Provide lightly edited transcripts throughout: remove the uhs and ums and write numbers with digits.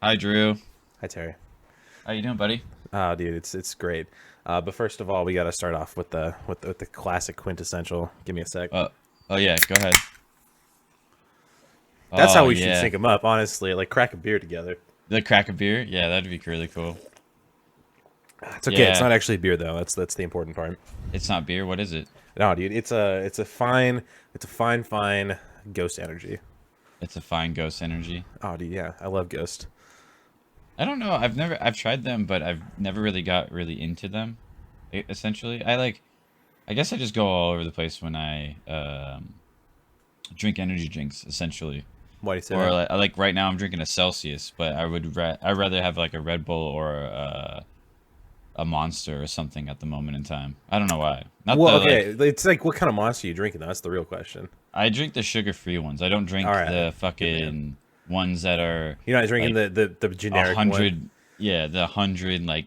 Hi, Drew. Hi Terry. How you doing, buddy? Oh, dude, it's great. But first of all, we got to start off with the classic quintessential. Give me a sec. Uh, oh yeah, go ahead. That's Oh how we should yeah, sync them up, honestly. Like crack a beer together. the crack a beer. Yeah, that'd be really cool. It's okay. It's Yeah, not actually beer though. That's the important part. it's not beer. What is it? No, dude, it's a fine ghost energy. It's a fine ghost energy. Oh, dude, yeah, I love ghost. I don't know. I've tried them, but I've never really got really into them. Essentially, I guess I just go all over the place when I drink energy drinks. Essentially, Why do you say or that? like right now I'm drinking a Celsius, but I'd rather have like a Red Bull or a Monster or something at the moment in time. I don't know why. Not Well, the okay, like it's like what kind of monster are you drinking? Though? That's the real question. I drink the sugar-free ones. I don't All drink right, the good man. fucking ones that are You're not drinking like the a generic one. hundred, yeah, the 100 like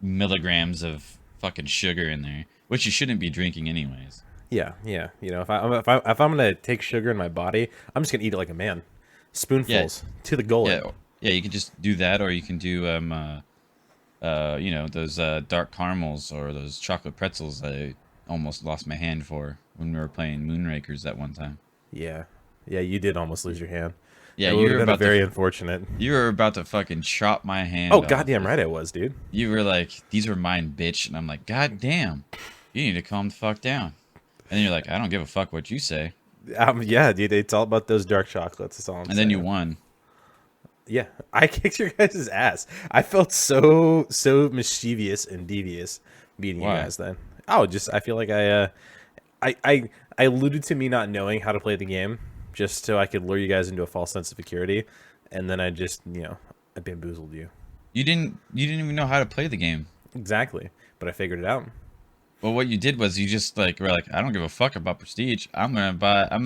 milligrams of fucking sugar in there, which you shouldn't be drinking anyways. Yeah, yeah. If I'm gonna take sugar in my body, I'm just gonna eat it like a man, Yeah, spoonfuls to the yeah, gullet. yeah. You can just do that, or you can do those dark caramels or those chocolate pretzels I almost lost my hand for when we were playing Moonrakers that one time. Yeah, yeah. You did almost lose your hand. Yeah, That would have been a very unfortunate. you were about to fucking chop my Oh, hand off. goddamn right I was, dude. You were like, these were mine, bitch. And I'm like, God damn, you need to calm the fuck down. And then you're like, I don't give a fuck what you say. Yeah, dude. It's all about those dark chocolates. That's all I'm And then you saying. won. Yeah, I kicked your guys' ass. I felt so mischievous and devious beating you Why? guys then. Oh, just I feel like I alluded to me not knowing how to play the game just so I could lure you guys into a false sense of security, and then I just I bamboozled you. You didn't even know how to play the game. Exactly, but I figured it out. Well, what you did was you just like were like, I don't give a fuck about prestige. I'm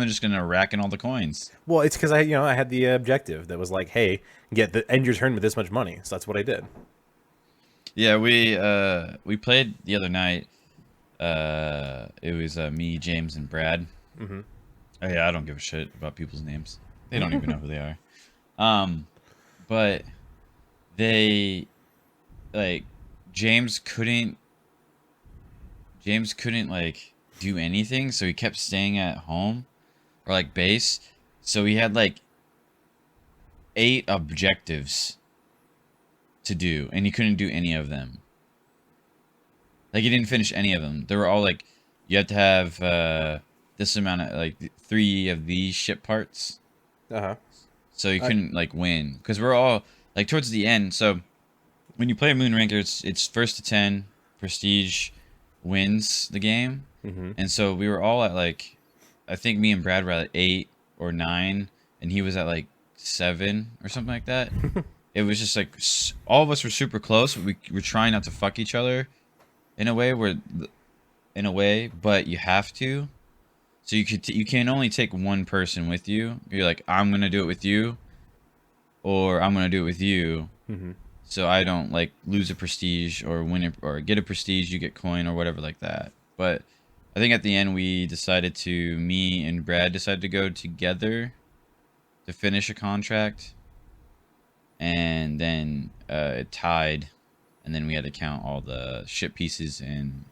just gonna rack in all the coins. Well, it's because I had the objective that was like, hey, get the end your turn with this much money. So that's what I did. Yeah, we played the other night. It was me, James, and Brad. Hmm. Oh yeah, I don't give a shit about people's names. They don't even know who they are. Um, but they like James couldn't like do anything, so he kept staying at home or like base. So he had like 8 objectives to do, and he couldn't do any of them. Like he didn't finish any of them. They were all like, you have to have this amount of like 3 of these ship parts. Uh huh. So you I, couldn't like win because we're all like towards the end. So when you play Moonraker, it's first to 10. Prestige wins the game, mm-hmm. and so we were all at like, I think me and Brad were at 8 or 9, and he was at like 7 or something like that. It was just like all of us were super close. We were trying not to fuck each other in a way but you have to. So you can only take one person with you. You're like, I'm gonna do it with you, or I'm gonna do it with you. Mm-hmm. So I don't like lose a prestige or win it or get a prestige, you get coin or whatever like that. But I think at the end me and Brad decided to go together to finish a contract, and then it tied, and then we had to count all the ship pieces and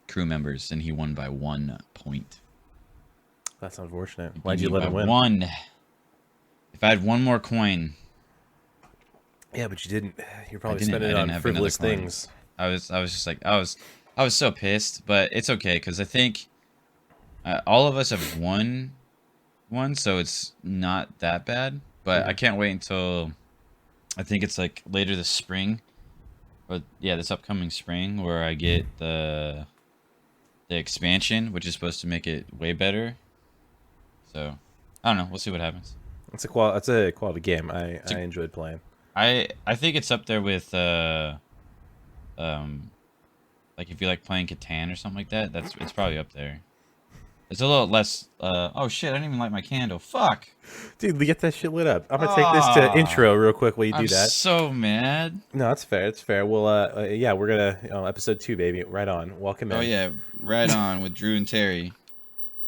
crew members, and he won by 1 point. That's unfortunate. He beat Why'd you me let by him win? one. If I had one more coin, Yeah, but you didn't. You're I probably didn't. spending I it didn't on have another frivolous coin. things. I was just like I was so pissed, but it's okay because I think all of us have won one, so it's not that bad. But I Hmm. can't wait until I think it's like later this spring, or yeah, this upcoming spring, where I get the expansion, which is supposed to make it way better. So I don't know. We'll see what happens. It's a quality game. It's I enjoyed playing. I think it's up there with um like if you like playing Catan or something like that. It's probably up there. It's a little less. Oh shit! I didn't even light my candle. Fuck. Dude, we get that shit lit up. I'm gonna take this to Ah, intro real quick while you I'm do that. so mad. No, it's fair. It's fair. Well, yeah, we're gonna episode 2, baby. Right on. Welcome Oh in. yeah, right on with Drew and Terry.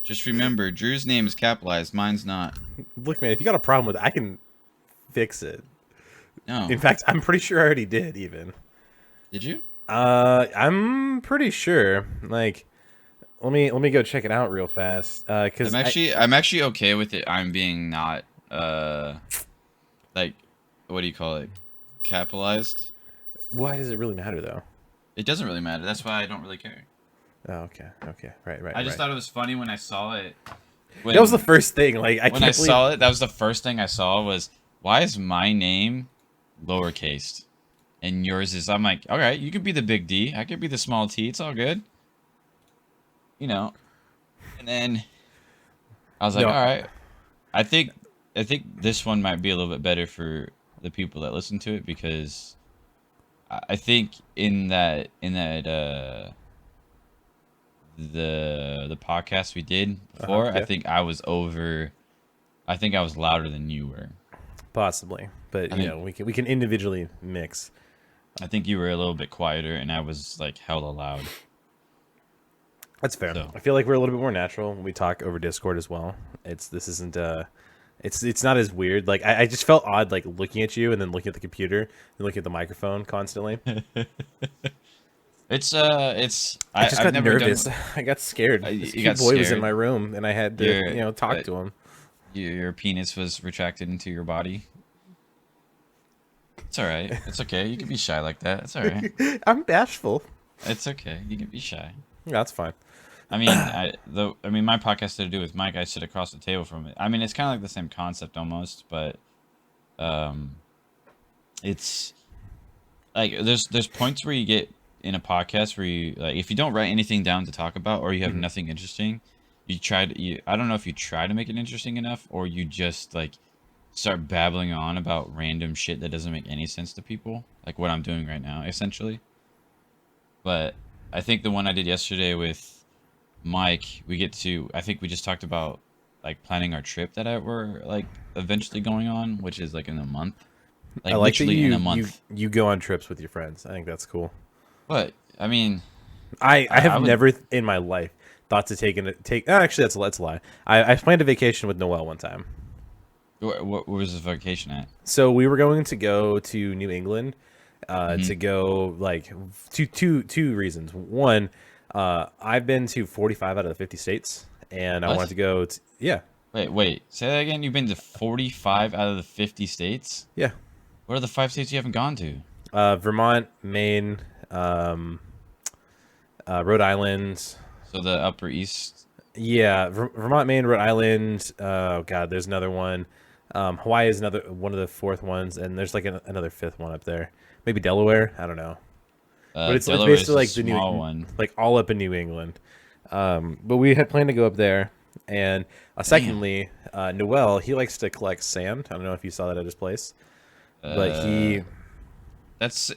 Just remember, Drew's name is capitalized. Mine's not. Look, man, if you got a problem with it, I can fix it. No. In fact, I'm pretty sure I already did. Even. Did you? I'm pretty sure. Like, let me go check it out real fast. Cause I'm actually okay with it. I'm being not like, what do you call it? Capitalized. why does it really matter though? It doesn't really matter. That's why I don't really care. Oh, okay, okay, right, right, I just right. thought it was funny when I saw it. That was the When first thing. Like, I when I can't believe. saw it, that was the first thing I saw was, why is my name lowercase and yours is? I'm like, all right, you could be the big D, I could be the small T. It's all good, you know. And then I was like, No, all right, I think I think this one might be a little bit better for the people that listen to it because I think in that the podcast we did before, I yeah, think I was over. I think I was louder than you were. possibly, but I think we can individually mix. I think you were a little bit quieter, and I was like hella loud. That's fair. So I feel like we're a little bit more natural when we talk over Discord as well. This isn't it's not as weird. Like I just felt odd like looking at you and then looking at the computer and looking at the microphone constantly. it's I just I've got never nervous. done. I got scared. This You cute got boy was in my scared. room and I had to, Your talk to him. your penis was retracted into your body. It's all right. It's okay. You can be shy like that. It's all right. I'm bashful. It's okay. You can be shy. Yeah, that's fine. I mean, my podcast had to do with Mike. I sit across the table from it. I mean, it's kind of like the same concept almost, but um, it's like there's points where you get in a podcast where you like if you don't write anything down to talk about or you have Mhm. nothing interesting, you try to I don't know if you try to make it interesting enough or you just like start babbling on about random shit that doesn't make any sense to people, like what I'm doing right now, essentially. But I think the one I did yesterday with Mike, I think we just talked about like planning our trip that we're like eventually going on, which is like in a month, I like like that literally in you a you month. you go on trips with your friends. I think that's cool. But I mean, I I have would. never in my life thought to take. Oh, actually, that's a lie. I planned a vacation with Noel one time. Where was the vacation at? So we were going to go to New England, Hmm. to go like two reasons. One, I've been to 45 out of the 50 states, and I wanted What? to go. Yeah, Wait. Say that again. You've been to 45 out of the 50 states. yeah. What are the 5 states you haven't gone to? Vermont, Maine, um, Rhode Island. So the Upper East. Yeah, Vermont, Maine, Rhode Island. Oh God, there's another one. Hawaii is another one of the fourth ones, and there's like another fifth one up there. Maybe Delaware. I don't know, but it's Delaware is basically a like the small new, one. like all up in New England. But we had planned to go up there, and Damn. secondly, Noel he likes to collect sand. I don't know if you saw that at his place, but Uh,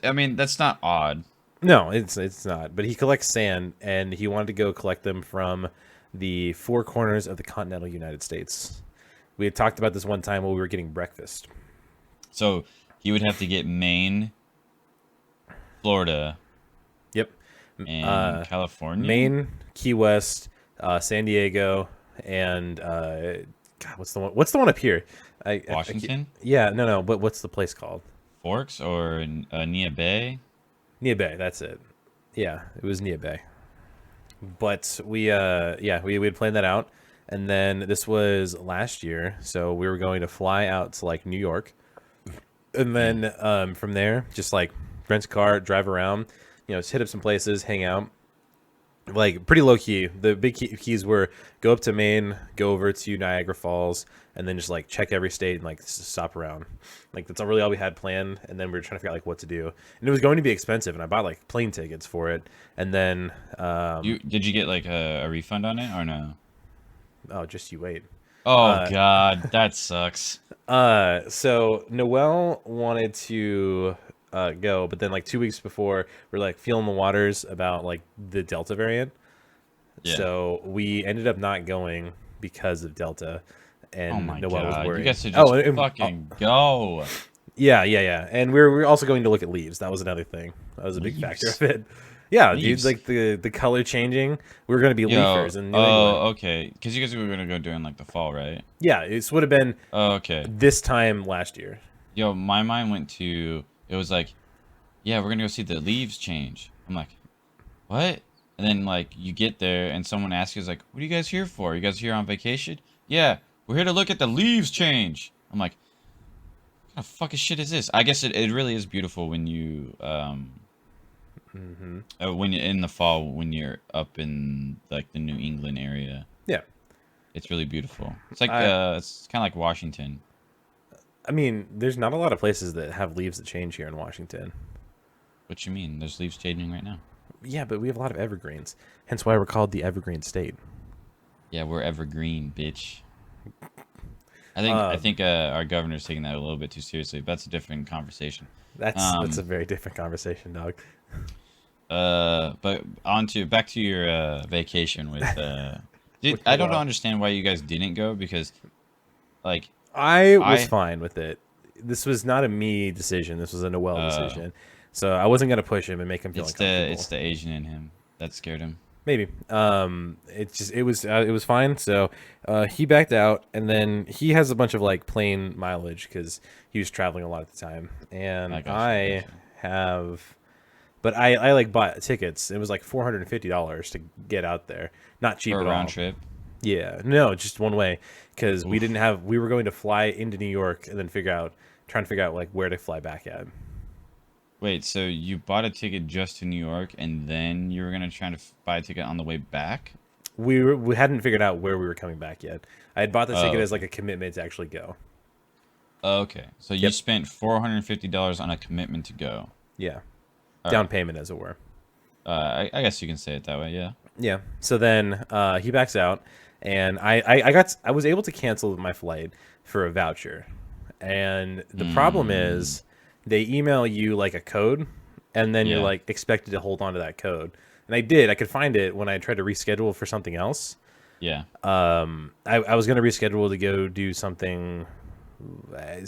I mean, that's not odd. no, it's not. But he collects sand, and he wanted to go collect them from the four corners of the continental United States. We had talked about this one time while we were getting breakfast. So he would have to get Maine, Florida, Yep. and California. Maine, Key West, San Diego, and God, what's the one? What's the one up here? Washington, Yeah, no. But what's the place called? Forks, or Nia Bay. Nia Bay. That's it. Yeah, it was Nia Bay. But we had planned that out, and then this was last year, so we were going to fly out to like New York, and Yeah. then from there, just like rent a car, drive around, just hit up some places, hang out. Like pretty low key. The big keys were go up to Maine, go over to Niagara Falls, and then just like check every state and like stop around. Like that's really all we had planned. And then we were trying to figure out like what to do. And it was going to be expensive, and I bought like plane tickets for it. And then Did you get like a refund on it or no? oh, just you wait. Oh Uh, God, that sucks. so Noel wanted to go, but then like 2 weeks before, we're like feeling the waters about like the Delta variant. Yeah. So we ended up not going because of Delta, Oh and my Noel was God, you worried. guys should Oh, just fucking go. yeah. And we're also going to look at leaves. That was another thing. That was a big factor Leaves. of it. Yeah, dude, Leaves. like the color changing. We were going to be Yo. leafers in New England. Oh, okay. Because you guys were gonna go during like the fall, right? Yeah, it would have been Oh, okay. this time last year. Yo, my mind went to, it was like, yeah, we're gonna go see the leaves change. I'm like, what? And then like you get there and someone asks you, like, what are you guys here for? You guys here on vacation? Yeah, we're here to look at the leaves change. I'm like, what kind of fucking shit is this? I guess it really is beautiful when you Hmm. when you're in the fall when you're up in like the New England area. Yeah. It's really beautiful. It's like I it's kind of like Washington. I mean, there's not a lot of places that have leaves that change here in Washington. What you mean? There's leaves changing right now. Yeah, but we have a lot of evergreens. Hence why we're called the Evergreen State. Yeah, we're evergreen, bitch. I Um, think our governor's taking that a little bit too seriously. But that's a different conversation. that's a Um, very different conversation, dog. but on to back to your vacation with dude. With I the don't wild. understand why you guys didn't go because like I was I fine with it. This was not a me decision. This was a Noel uh decision. So I wasn't gonna push him and make him feel it's uncomfortable. the Asian in him that scared him. Maybe. It was fine. So he backed out, and then he has a bunch of like plane mileage because he was traveling a lot at the time, I and got you. I got I you. have. But I like bought tickets. It was like $450 to get out there. Not cheap For a at round all. trip. Yeah, no, just one way because we didn't Oof. have. We were going to fly into New York and then trying to figure out like where to fly back at. Wait, so you bought a ticket just to New York and then you were gonna try to buy a ticket on the way back? We hadn't figured out where we were coming back yet. I had bought the Oh, ticket as like okay. a commitment to actually go. Okay. So you Yep. spent $450 on a commitment to go. Yeah. All Down right. payment, as it were. I guess you can say it that way. Yeah. Yeah. So then he backs out, and I was able to cancel my flight for a voucher, and the problem Mm, is they email you like a code, and then you're yeah. like expected to hold on to that code. And I did. I could find it when I tried to reschedule for something else. Yeah. I was gonna reschedule to go do something. I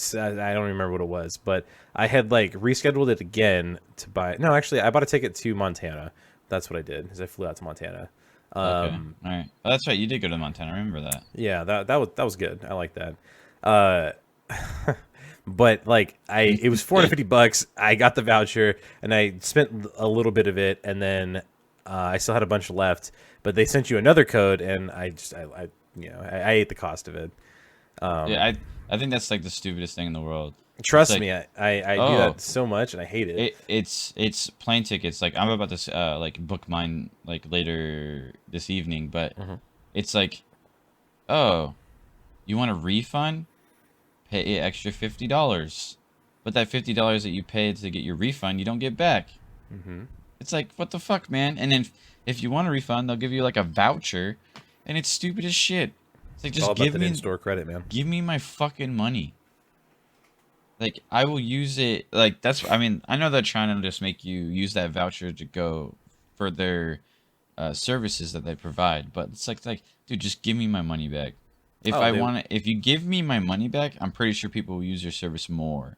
don't remember what it was, but I had like rescheduled it again to buy. No, actually, I bought a ticket to Montana. That's what I did. Is I flew out to Montana. Okay. Um, All right. Oh, that's right. You did go to Montana. I remember that. yeah, that was good. I like that. Uh, but like it was $450. I got the voucher and I spent a little bit of it, and then I still had a bunch left. But they sent you another code, and I ate the cost of it. Yeah. I think that's like the stupidest thing in the world. It's Trust like, me, I do oh, that so much, and I hate it. it's plane tickets. Like I'm about to like book mine like later this evening, but Hmm. it's like, oh, you want a refund? Pay an extra $50. But that $50 that you paid to get your refund, you don't get back. Hmm. It's like, what the fuck, man? And then if you want a refund, they'll give you like a voucher, and it's stupid as shit. It's like It's all just about that in-store credit, man. give me my fucking money. Like I will use it. Like that's. I mean, I know they're trying to just make you use that voucher to go for their services that they provide, but it's like, dude, just give me my money back. If Oh, I want to, if you give me my money back, I'm pretty sure people will use your service more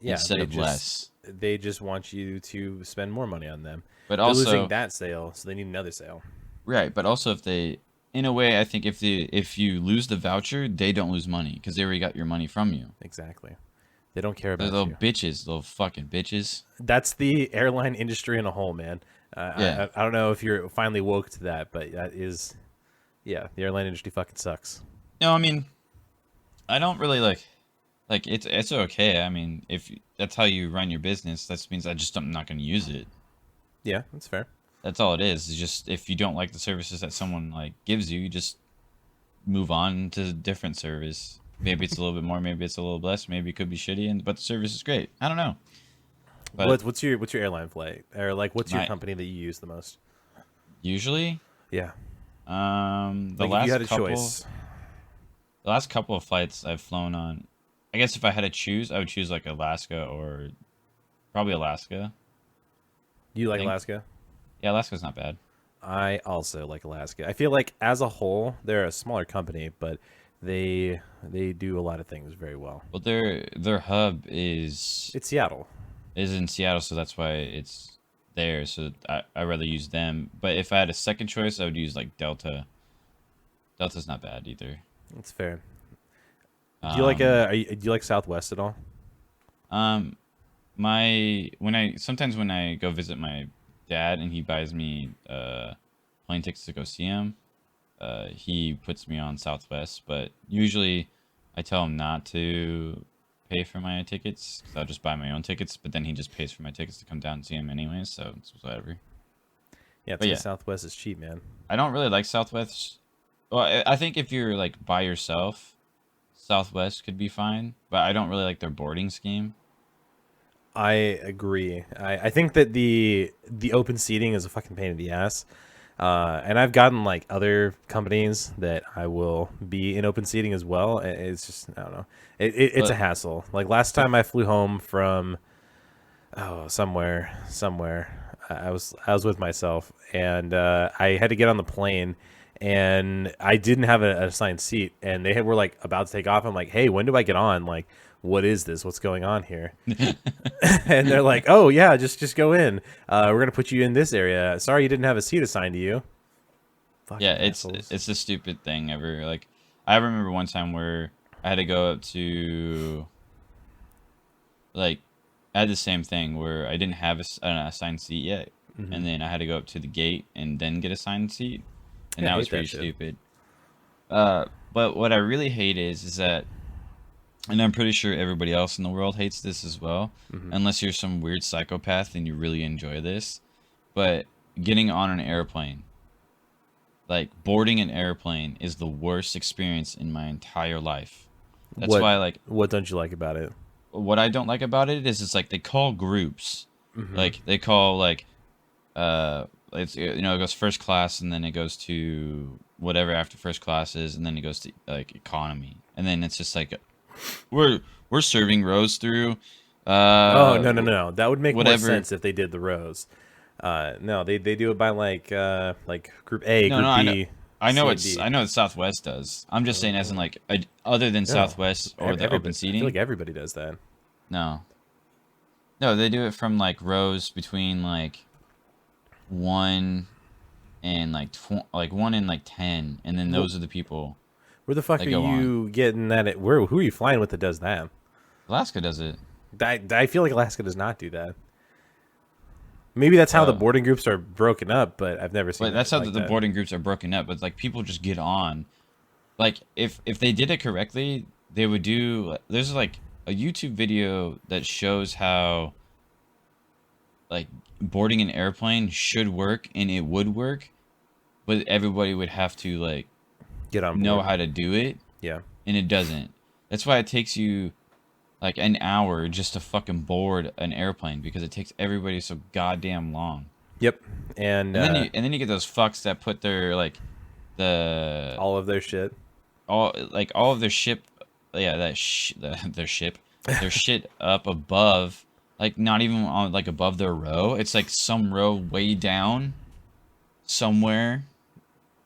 yeah, instead of less. they just want you to spend more money on them. But They're losing also, that sale, so they need another sale. right? But also, if they, in a way, I think if you lose the voucher, they don't lose money because they already got your money from you. Exactly. They don't care They're about little you. bitches, little fucking bitches. That's the airline industry in a whole, man. Yeah. I don't know if you're finally woke to that, but that is, yeah, the airline industry fucking sucks. No, I mean, I don't really like it's okay. I mean, if that's how you run your business, that means I'm not going to use it. Yeah, that's fair. That's all it is. It's just if you don't like the services that someone like gives you, you just move on to a different service. Maybe it's a little bit more, maybe it's a little less, maybe it could be shitty, and but the service is great. I don't know, but What's your airline flight, or like what's your my company that you use the most? usually, Yeah, the like if you last had a couple, choice, the last couple of flights I've flown on, I guess if I had to choose, I would choose like Alaska or probably Alaska. do you I like think, Alaska? yeah, Alaska's not bad. I also like Alaska. I feel like as a whole, they're a smaller company, but they do a lot of things very well. Well, their hub It's Seattle. is in Seattle, so that's why it's there. So I rather use them. But if I had a second choice, I would use like Delta. Delta's not bad either. That's fair. Do you like Um, do you like Southwest at all? Um, my when I sometimes when I go visit my dad and he buys me plane tickets to go see him, he puts me on Southwest. But usually, I tell him not to pay for my tickets because I'll just buy my own tickets. But then he just pays for my tickets to come down and see him anyways. So it's whatever. Yeah, But to yeah, Southwest is cheap, man. I don't really like Southwest. Well, I think if you're like by yourself, Southwest could be fine. But I don't really like their boarding scheme. I agree. I think that the open seating is a fucking pain in the ass. And I've gotten like other companies that I will be in open seating as well. It's just I don't know. It's a But hassle. Like last time I flew home from somewhere. I was with myself, and I had to get on the plane, and I didn't have an assigned seat, and were like about to take off. I'm like, hey, when do I get on? Like, what is this? What's going on here? And they're like, oh yeah, just go in. We're gonna put you in this area. Sorry, you didn't have a seat assigned to you. yeah, Fucking assholes. it's the stupid thing ever. Like I remember one time where I had to go up to like I had the same thing where I didn't have an assigned seat yet, Hmm. and then I had to go up to the gate and then get assigned seat, and Yeah, I that was hate that pretty shit. stupid. But what I really hate is that, and I'm pretty sure everybody else in the world hates this as well, Hmm. unless you're some weird psychopath and you really enjoy this. But getting on an airplane, like boarding an airplane, is the worst experience in my entire life. That's What why, like, what don't you like about it? what I don't like about it is it's like they call groups, Hmm. like they call like it's it goes first class and then it goes to whatever after first class is and then it goes to like economy and then it's just like we're we're serving rows through Oh uh no, no, no, no. That would make more whatever. sense if they did the rows. No, they do it by like group A, No, no, group B, C, and I D. know it's Southwest does. I'm just saying as in like other than No, Southwest or the open everybody. I feel like seating. everybody does that. No, no, they do it from like rows between like one and like like one and like 10, and then Well, those are the people where the fuck that are go on. you getting that? Who are you flying with that does that? Alaska does it. I feel like Alaska does not do that. Maybe that's how the Well, boarding groups are broken up, but I've never seen but that's that how like the that. boarding groups are broken up. But like people just get on. Like if they did it correctly, they would do. There's like a YouTube video that shows how like boarding an airplane should work and it would work, but everybody would have to like Get on know board. how to do it, Yeah. and it doesn't. That's why it takes you like an hour just to fucking board an airplane because it takes everybody so goddamn long. Yep. And And then you get those fucks that put their like the all of their shit. all of their ship, yeah, their ship, their shit up above, like not even on like above their row. It's like some row way down somewhere.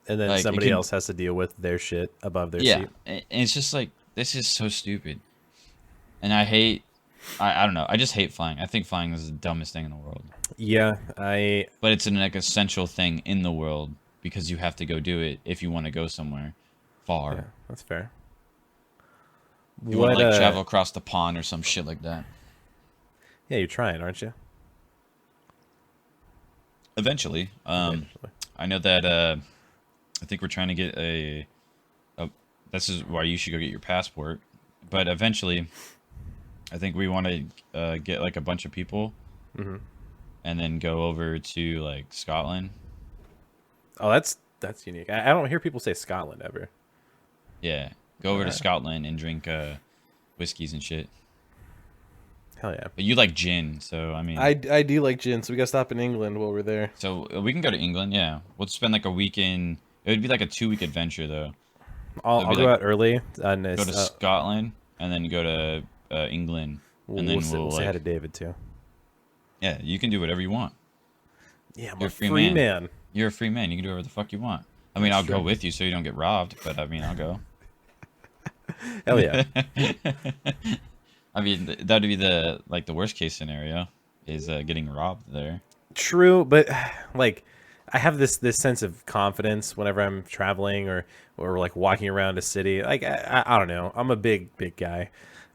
And then Like it somebody could, else has to deal with their shit above their yeah. seat. And it's just like this is so stupid, and I hate. I don't know. I just hate flying. I think flying is the dumbest thing in the world. Yeah, I But it's an like essential thing in the world because you have to go do it if you want to go somewhere yeah, far. that's fair. If you want to What like travel across the pond or some shit like that. yeah, you're trying, aren't you? Eventually, Eventually. I know that I think we're trying to get a. This is why you should go get your passport. But eventually, I think we want to get like a bunch of people Hmm. and then go over to like Scotland. Oh, that's unique. I don't hear people say Scotland ever. Yeah, go over to Uh, Scotland and drink whiskeys and shit. Hell yeah. But you like gin, so I mean, I do like gin, so we gotta stop in England while we're there. so we can go to England. Yeah, we'll spend like a weekend. It would be like a 2 week adventure though. I'll It'd be I'll go like out early on go this. to Scotland and then go to England, and then We'll we'll say hi like to David too. yeah, you can do whatever you want. Yeah, I'm You're a a free free man. man. You're a free man. You can do whatever the fuck you want. I mean, That's I'll go true. with you so you don't get robbed, but I mean, I'll go. Hell yeah. I mean, that'd be the like the worst case scenario is getting robbed there. True, but like I have this sense of confidence whenever I'm traveling or like walking around a city. Like I don't know. I'm a big guy.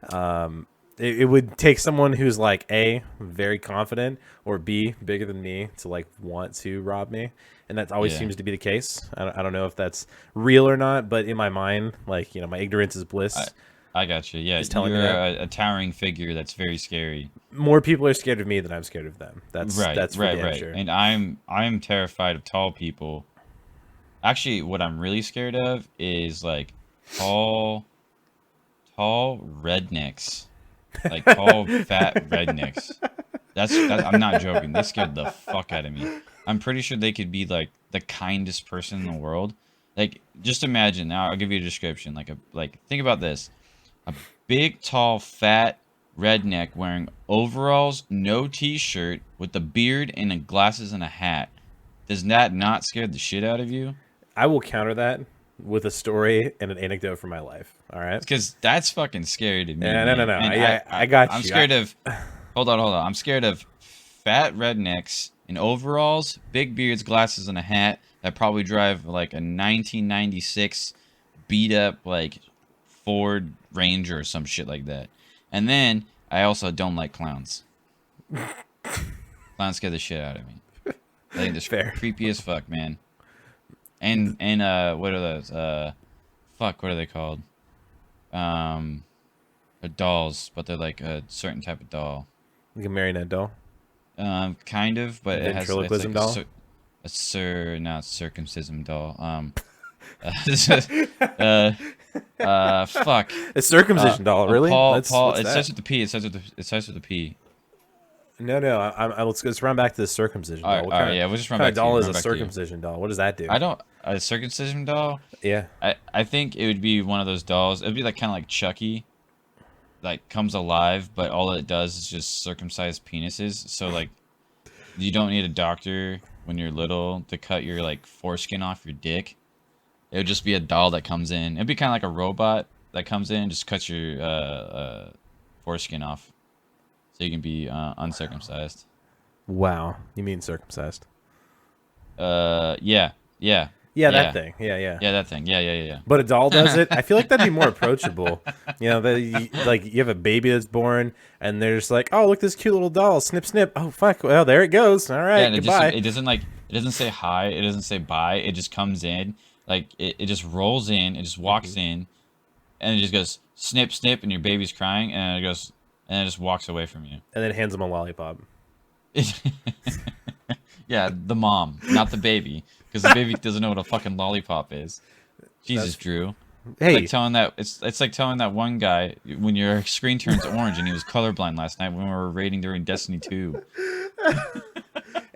Um, it would take someone who's like A, very confident, or B, bigger than me to like want to rob me. And that always Yeah. seems to be the case. I don't know if that's real or not, but in my mind, like, my ignorance is I bliss I got you. Yeah, is telling me you're that. a towering figure that's very scary. More people are scared of me than I'm scared of them. Right, That's for right, damn right. sure. And I'm terrified of tall people. Actually, what I'm really scared of is like tall tall rednecks. Like tall fat rednecks. That I'm not joking. They scared the fuck out of me. I'm pretty sure they could be like the kindest person in the world. Like just imagine. Now I'll give you a description. Like think about this. A big tall fat redneck wearing overalls, no t-shirt, with a beard and glasses and a hat. Does that not scare the shit out of you? I will counter that with a story and an anecdote from my life. All right. Because that's fucking scary to me, No, no, man. no. And I got I'm you. scared of. Hold on. I'm scared of fat rednecks in overalls, big beards, glasses, and a hat that probably drive like a 1996 beat up like Ford Ranger or some shit like that. And then I also don't like clowns. Clowns scare the shit out of me. I think they're Fair. creepy as fuck, man. And what are those? Fuck, what are they called? They're dolls, but they're like a certain type of doll. Like a marionette doll. Kind of, but it has it's Ventriloquism like doll. not circumcision doll. Uh, fuck. A circumcision doll, really? Paul. What's It starts that? with the P. It starts with the P. No. Let's run back to the circumcision doll. What All right, yeah. We'll just run kind back of to you. doll is Run a back to you. circumcision doll? What does that do? I don't a circumcision doll. Yeah. I think it would be one of those dolls. It'd be like kind of like Chucky, like comes alive, but all it does is just circumcise penises. So like, you don't need a doctor when you're little to cut your like foreskin off your dick. It would just be a doll that comes in. It'd be kind of like a robot that comes in and just cuts your foreskin off, so you can be uncircumcised. Wow. You mean circumcised? Yeah, yeah, Yeah, that yeah, thing. Yeah. yeah, that thing. Yeah. But a doll does it. I feel like that'd be more approachable. Like you have a baby that's born, and they're just like, "Oh, look, this cute little doll. Snip, snip. Oh, fuck. Well, there it goes. All Yeah, right, and goodbye." it doesn't say hi, it doesn't say bye, it just comes in, like it just rolls in, it just walks in, and it just goes snip snip, and your baby's crying, and it goes, and it just walks away from you. And then hands him a lollipop. Yeah, the mom, not the baby, because the baby doesn't know what a fucking lollipop is. Jesus, Drew. Hey, It's like telling that one guy when your screen turns orange and he was colorblind last night when we were raiding during Destiny 2.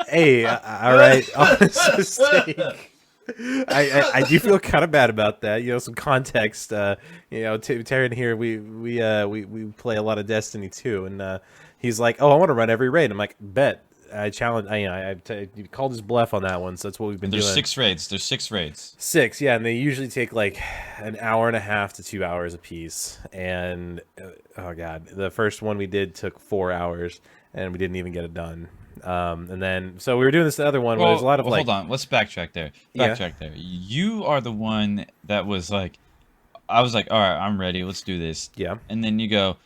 hey, all right. Honest mistake. I do feel kind of bad about that. Some context. Taryn here, we play a lot of Destiny 2, and he's like, "Oh, I want to run every raid." I'm like, "Bet." I challenge. You called his bluff on that one, so that's what we've been There's doing. 6 raids. There's 6 raids. Six, yeah, and they usually take like an hour and a half to 2 hours a piece. And oh god, the first one we did took 4 hours, and we didn't even get it done. And then so we were doing this other one where there's a lot of like, hold on. Let's backtrack there. Yeah. Backtrack there. You are the one that was like, I was like, all right, I'm ready. Let's do this. yeah, And then you go,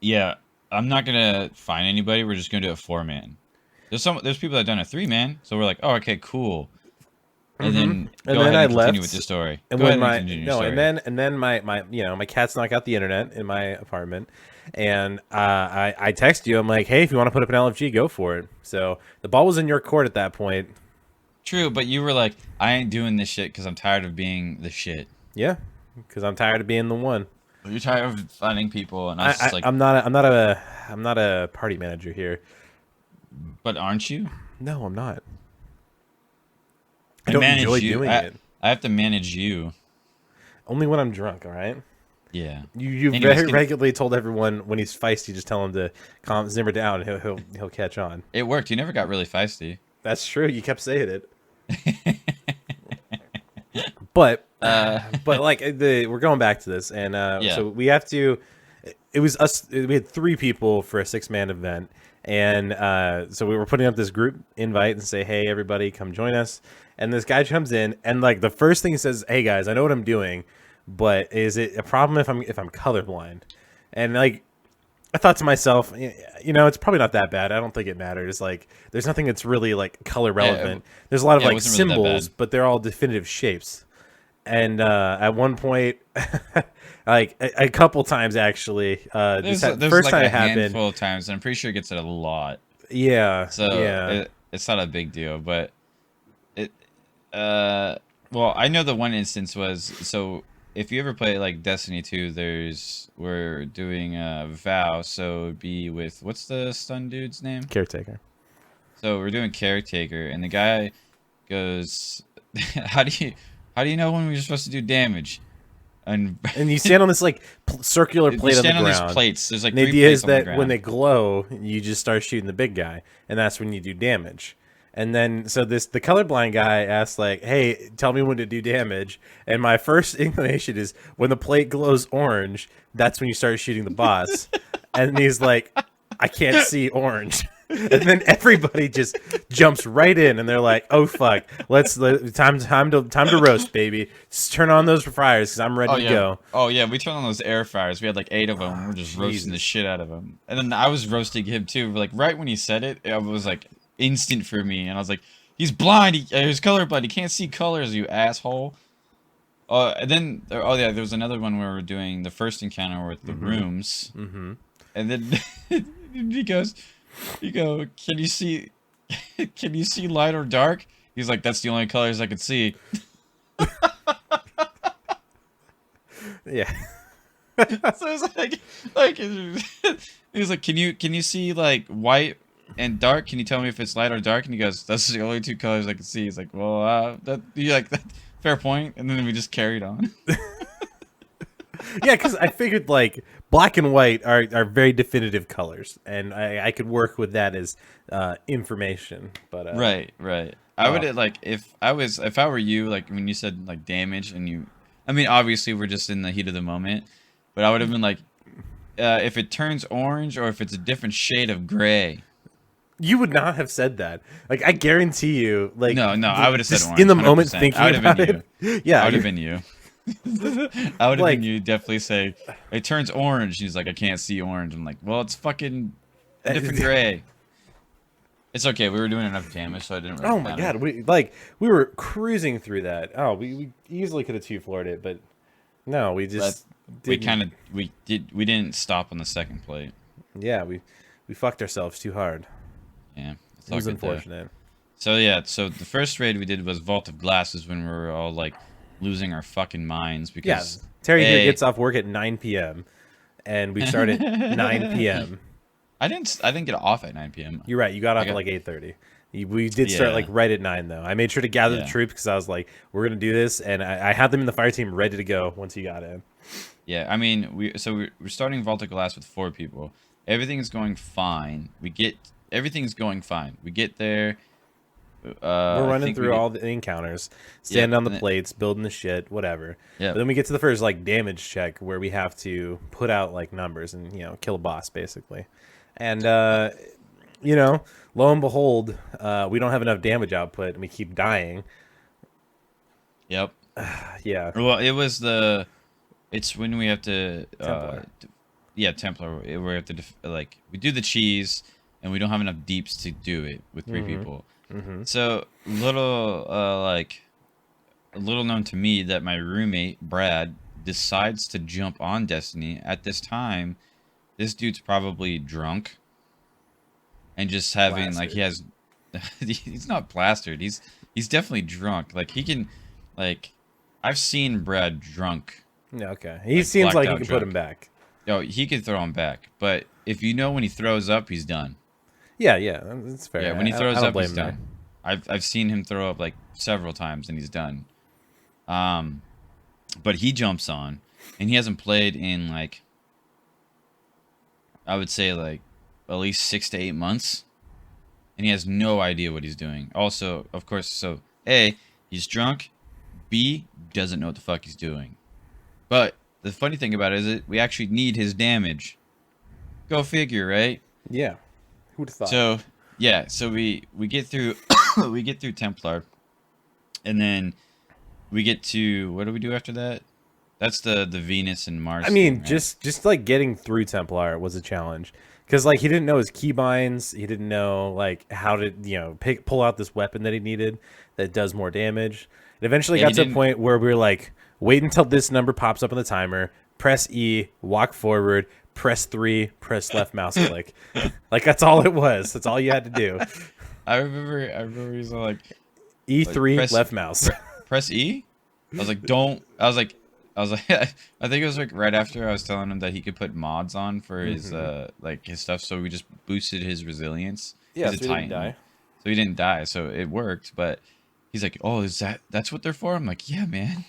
yeah, I'm not gonna find anybody. We're just gonna do a 4-man. There's people that done a 3-man, so we're like, oh, okay, cool. And then And go then ahead I and continue left, with the story. and Go when ahead my and continue your no, story. and then my cats knock out the internet in my apartment, and I text you. I'm like, hey, if you want to put up an LFG, go for it. So the ball was in your court at that point. True, but you were like, I ain't doing this shit because I'm tired of being the shit. Yeah, because I'm tired of being the one. You're tired of finding people, and I was just like, I'm not a party manager here. but aren't you? No, I'm not. I I don't manage enjoy you. doing it. I have to manage you. Only when I'm drunk. All right. Yeah. You Anyways, very regularly told everyone when he's feisty, just tell him to calm, simmer down. He'll catch on. It worked. You never got really feisty. That's true. You kept saying it. But like we're going back to this, and Yeah. so we have to. It was us. We had 3 people for a 6-man event, and so we were putting up this group invite and say, "Hey, everybody, come join us." And this guy comes in, and like the first thing he says, "Hey guys, I know what I'm doing, but is it a problem if I'm colorblind? And like I thought to myself, it's probably not that bad. I don't think it matters. Like, there's nothing that's really like color Yeah, relevant. There's a lot of yeah, it like wasn't really that symbols, bad. but they're all definitive shapes. And at one point, like a couple times actually, the There's first like time a it happened, handful of times, and I'm pretty sure it gets it a lot. yeah, So yeah, it's not a big deal, but it uh well, I know the one instance was, so if you ever play like Destiny 2, we're doing a vow, so it'd be with, what's the stun dude's name? caretaker. So we're doing caretaker, and the guy goes, "How do you know when we're supposed to do damage?" And And you stand on this like circular you plate on the stand on these ground. plates. There's like And the three idea plates is on the that when ground. they glow, you just start shooting the big guy, and that's when you do damage. And then so the colorblind guy asks like, "Hey, tell me when to do damage." And my first inclination is when the plate glows orange, that's when you start shooting the boss. And he's like, "I can't see orange." And then everybody just jumps right in, and they're like, "Oh fuck, time to roast, baby. Just turn on those fryers because I'm ready Oh to yeah, go." oh yeah. We turned on those air fryers. We had like 8 of them. We're just roasting the Jesus. shit out of them. And then I was roasting him too. Like right when he said it, it was like instant for me. And I was like, "He's blind. He's colorblind. He can't see colors. You asshole." And then oh yeah, there was another one where we were doing the first encounter with the Mm-hmm. rooms, Mm-hmm. and then he goes, "Can you see? Can you see light or dark?" He's like, "That's the only colors I could see." Yeah. So it's like he's like, can you see like white and dark? Can you tell me if it's light or dark? And he goes, "That's the only two colors I can see." He's like, "Well, that you like that, fair point." And then we just carried on. Yeah, because I figured like black and white are very definitive colors, and I could work with that as information. But Right, right. I would oh, like, if I were you, like when you said like damage and you, I mean obviously we're just in the heat of the moment, but I would have been like, if it turns orange or if it's a different shade of gray. you would not have said that. Like I guarantee you, like No, no, I would have said just in orange, the hundred moment percent. I thinking would have been about you. it, yeah, I would have you're been you. I would have been like you. Definitely say it turns orange. He's like, I can't see orange. I'm like, well, it's fucking a different gray. It's okay. We were doing enough damage, so it didn't really oh my matter. god, we were cruising through that. Oh, we easily could have two floored it, but no, we But just didn't. we didn't stop on the second plate. Yeah, we fucked ourselves too hard. Yeah, it's It all was good though. unfortunate. So yeah, so the first raid we did was Vault of Glasses when we were all like losing our fucking minds Yeah, because Terry here a gets off work at 9 p.m. and we start at 9 p.m. I didn't get off at 9 p.m. You're right. You got I off at got like 8:30. We did start like yeah, right at 9 though. I made sure to gather the yeah. troops because I was like, we're gonna do this, and I had them in the fire team ready to go once he got in. Yeah, I mean, we're starting Vault of Glass with 4 people. Everything is going fine. Everything's going fine. We get there. We're I running think we through get all the encounters, yep. standing on the And then, plates, building the shit, whatever. But yep. then we get to the first like damage check where we have to put out like numbers and kill a boss basically. And you know, lo and behold, we don't have enough damage output and we keep dying. Yep. Yeah, Well, it's when we have to Templar. yeah, Templar. We have to like we do the cheese and we don't have enough deeps to do it with 3 people. Mm-hmm. So a little known to me that my roommate Brad decides to jump on Destiny at this time. This dude's probably drunk and just having like he Plastered. has he's not plastered. He's definitely drunk. Like he can like I've seen Brad drunk, Yeah, okay. He like seems blacked like he out can put him drunk. back. Oh, he could throw him back, but if you know when he throws up, he's done. Yeah, yeah, that's Yeah, fair. when he I throws don't up, blame he's him there. done. I've seen him throw up like several times and he's done. Um, but he jumps on, and he hasn't played in like I would say like at least 6 to 8 months, and he has no idea what he's doing. Also, of course, so A, he's drunk. B, doesn't know what the fuck he's doing. But the funny thing about it is that we actually need his damage. Go figure, right? Yeah, who'd have thought? So yeah, so we get through we get through Templar, and then we get to what do we do after that? That's the Venus and I Mars thing, mean, right? just like getting through Templar was a challenge because like he didn't know his keybinds, he didn't know like how to pull out this weapon that he needed that does more damage. It eventually Yeah, he got to a didn't. point where we were like, wait until this number pops up on the timer, press E, walk forward, press 3, press left mouse click. Like that's all it was. That's all you had to do. I remember he's all like E3 left mouse. press E. I was like, don't. I was like, I think it was like right after I was telling him that he could put mods on for his Hmm. like his stuff, so we just boosted his resilience. Yeah, He's a so we didn't Titan, die. so he didn't die, so it worked. But he's like, oh, that's what they're for? I'm like, yeah, man.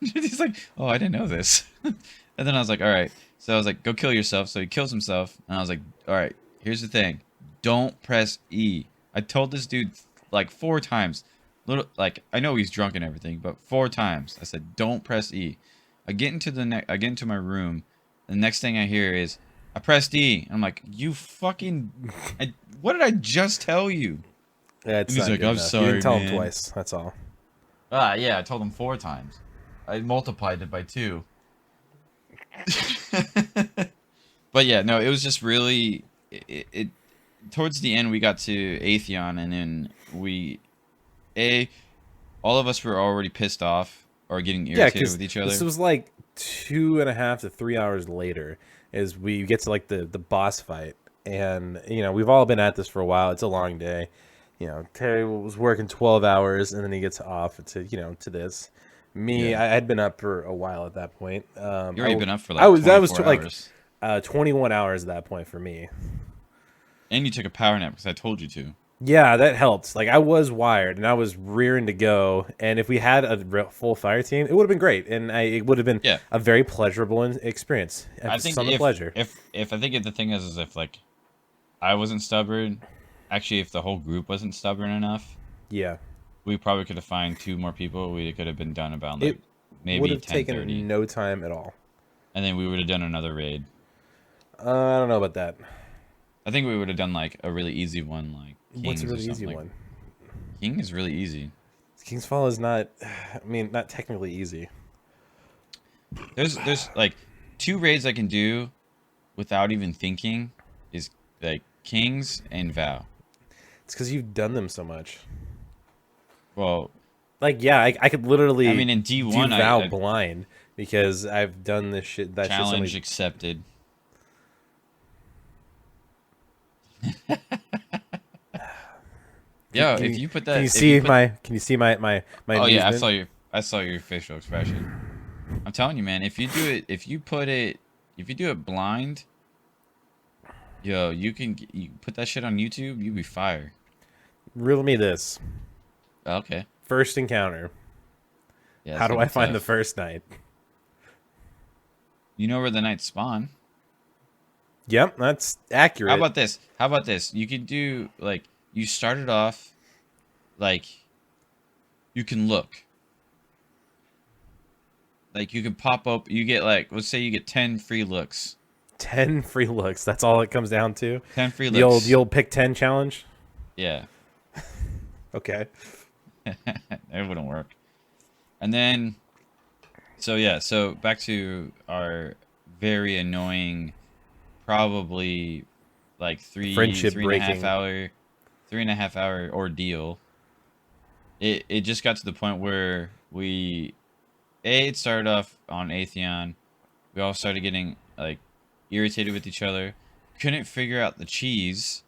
He's like, oh, I didn't know this. And then I was like, all right. So I was like, go kill yourself. So he kills himself, and I was like, all right. Here's the thing, don't press E. I told this dude like 4 times. Little like I know he's drunk and everything, but 4 times I said, don't press E. I get into my room. The next thing I hear is I pressed E. And I'm like, you fucking what did I just tell you? And That's he's not like, good I'm enough. You didn't sorry, tell him man. twice. That's all. Ah, yeah, I told him 4 times. I multiplied it by 2. But yeah, no, it was just really it towards the end we got to Atheon, and then a all of us were already pissed off or getting Yeah, irritated because with each this other. was like 2.5 to 3 hours later as we get to like the boss fight, and we've all been at this for a while. It's a long day. Terry was working 12 hours, and then he gets off to this. Me, Yeah. I had been up for a while at that point. You already been up for I like was that was 24 like hours. 21 hours at that point for me. And you took a power nap because I told you to. Yeah, that helped. Like I was wired and I was rearing to go. And if we had a full fire team, it would have been great, and it would have been Yeah. a very pleasurable experience. I Emphasis think on the pleasure. if I think if the thing is if like I wasn't stubborn, actually if the whole group wasn't stubborn enough, Yeah, we probably could have found 2 more people. We could have been done about like it would maybe have 10:30, taken no time at all. and then we would have done another raid. I don't know about that. I think we would have done like a really easy one, like What's a Kings or really something. easy Like one? King is really easy. King's Fall is not. I mean, not technically easy. There's like 2 raids I can do without even thinking is like Kings and Vow. It's because you've done them so much. Well, Like, yeah, I could literally I mean in do D1 Vow I blind because I've done this shit. That shit so challenge many. accepted. Yeah, Can if you, you put can that you if you see put my can you see my Oh yeah, amusement? I saw your facial expression. I'm telling you, man, if you do it blind, yo, you put that shit on YouTube, you be fire. Riddle me this. Okay. First encounter. Yeah, it's How do gonna I be find the tough. first knight? You know where the knights spawn. Yep, that's How accurate. about this? How about this? You could do like you started off like you can look. Like you can pop up you get like let's say you get 10 free looks. 10 free looks. That's all it comes down to. 10 free The looks. old pick 10 challenge. Yeah. Okay. It wouldn't work. And then so yeah, so back to our very annoying probably like Friendship three and a half breaking. hour 3.5 hour ordeal. It just got to the point where it started off on Atheon. We all started getting like irritated with each other. Couldn't figure out the cheese.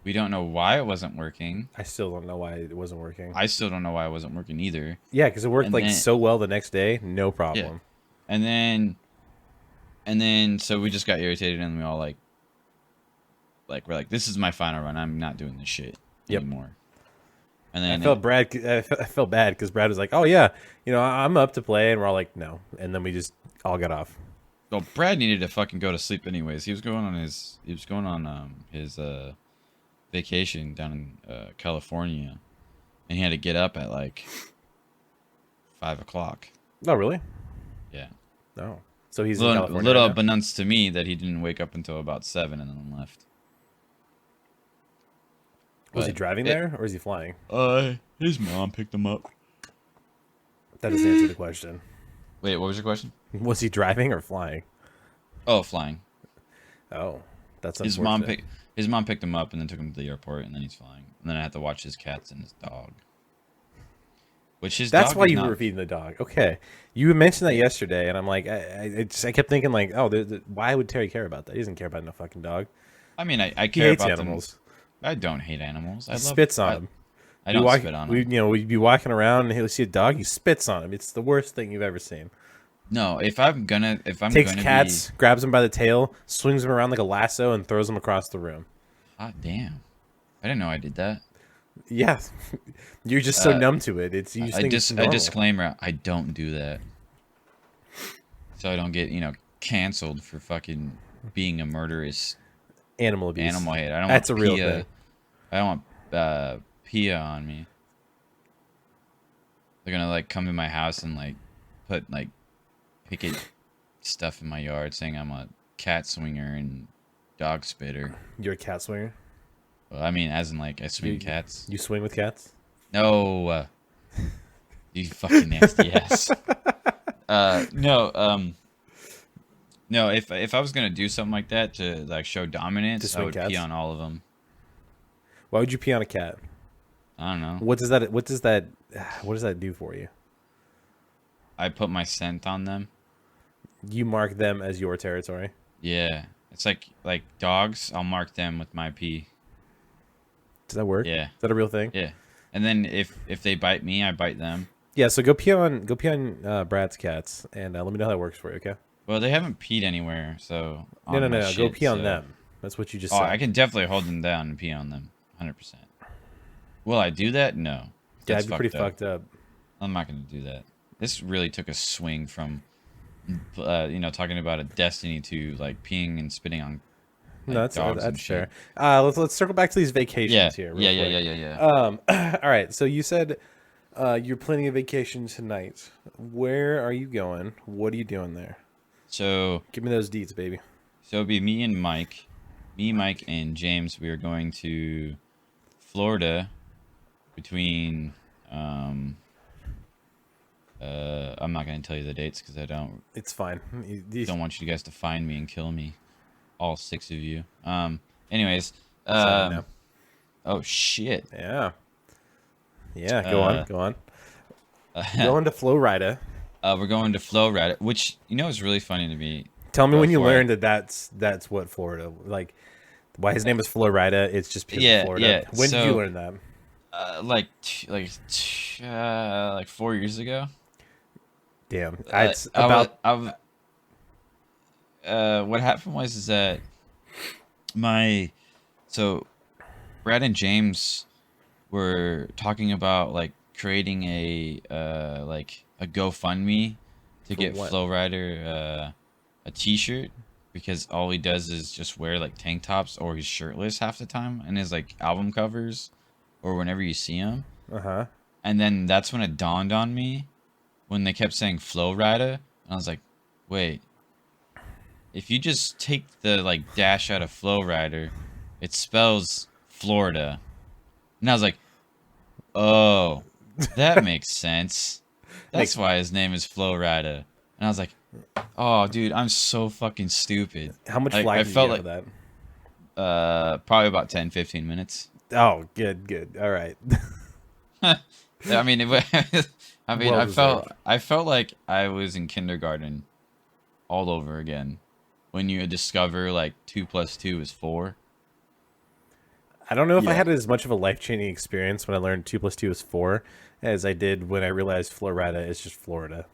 We don't know why it wasn't working. I still don't know why it wasn't working. I still don't know why it wasn't working either. Yeah, because it worked And like then so well the next day. No yeah, problem. and then so we just got irritated and we all we're like this is my final run. I'm not doing this shit Yep. anymore. And I then felt I felt bad because Brad was like, "Oh yeah, I'm up to play," and we're all like, "No," and then we just all got off. well, Brad needed to fucking go to sleep anyways. He was going on his vacation down in California, and he had to get up at like 5 o'clock. Oh really? Yeah, No. So he's in California little right now? unbeknownst to me that he didn't wake up until about 7 and then left. Was he But driving there or is he flying? his mom picked him up. That doesn't answer the question. Wait, what was your question? Was he driving or flying? Oh, flying. Oh, that's His mom unfortunate. picked his mom picked him up and then took him to the airport, and then he's flying. And then I had to watch his cats and his dog, which his That's dog why is you were not. feeding the dog. Okay, you mentioned that yesterday, and I'm like, I kept thinking like, oh, why would Terry care about that? He doesn't care about no fucking dog. I mean, I He care hates about them. animals. I don't hate animals. He spits on them. I We don't walk, spit on we them. you know, we'd be walking around and he'll see a dog. He spits on him. It's the worst thing you've ever seen. No, if I'm Takes gonna be, cats, grabs them by the tail, swings them around like a lasso, and throws them across the room. ah, damn, I didn't know I did that. Yeah, you're just so Uh, numb to it. It's you just think it's a normal. disclaimer: I don't do that, so I don't get canceled for fucking being a murderous Animal abuse. animal hater. I don't That's a want real thing. Pia. I don't want Pia on me. They're gonna like come to my house and like put like picket stuff in my yard saying I'm a cat swinger and dog spitter. You're a cat swinger. Well, I mean, as in like I swing You cats. you swing with cats. No, you fucking nasty ass. No, no. If I was gonna do something like that to like show To dominance, I swing would pee cats. on all of them. Why would you pee on a cat? I don't know. What does that? What does that? What does that do for you? I put my scent on them. You mark them as your territory. Yeah, it's like dogs. I'll mark them with my pee. Does that work? Yeah, Is that a real thing? yeah. And then if they bite me, I bite them. Yeah. So go pee on Brad's cats, and let me know how that works for you. Okay. Well, they haven't peed anywhere, so No, no, on my no, no. Go shit. pee on So, them. That's what you just oh, said. I can definitely hold them down and pee on them, 100%. Will I do that? No, Yeah, that's I'd be pretty fucked up. fucked up. I'm not gonna do that. This really took a swing from, talking about a destiny to like peeing and spitting on No, like that's dogs and that's shit. fair. Let's circle back to these Yeah, vacations here, real yeah, yeah, quick. yeah, yeah, yeah. All right. So you said you're planning a vacation tonight. Where are you going? What are you doing there? So Give me those deets, baby. it'll be me, Mike, and James. We are going to Florida between I'm not gonna tell you the dates because I It's fine. don't want you guys to find me and kill me, all six of you. Anyways, Sorry, no. oh shit. Yeah. Yeah. Go Uh, on. Go on. Going to Florida. we're going to Florida, which is really funny to me. Tell me when you Before I- learned that that's what Florida like. Why his name is Florida? It's just because Yeah, of Florida. yeah, When did you so- learn that? like 4 years ago. Damn. Uh, It's I was, about. I was, what happened was is that my so Brad and James were talking about like creating a GoFundMe to For get what? Flow Rider a T-shirt because all he does is just wear like tank tops or he's shirtless half the time in his like album covers or whenever you see him. Uh-huh. And then that's when it dawned on me when they kept saying Flow Rider, and I was like, wait, if you just take the like dash out of Flow Rider, it spells Florida. And I was like, oh, that makes sense. That's why his name is Flow Rider. And I was like, oh, dude, I'm so fucking stupid. How much Like, flag I did you felt get like for that? probably about 10, 15 minutes. Oh, good. All right. I mean, I mean, Well I felt like I was in kindergarten all over again when you discover like 2 + 2 is 4. I don't know if I Yeah. had as much of a life-changing experience when I learned 2 + 2 is 4 as I did when I realized Florida is just Florida.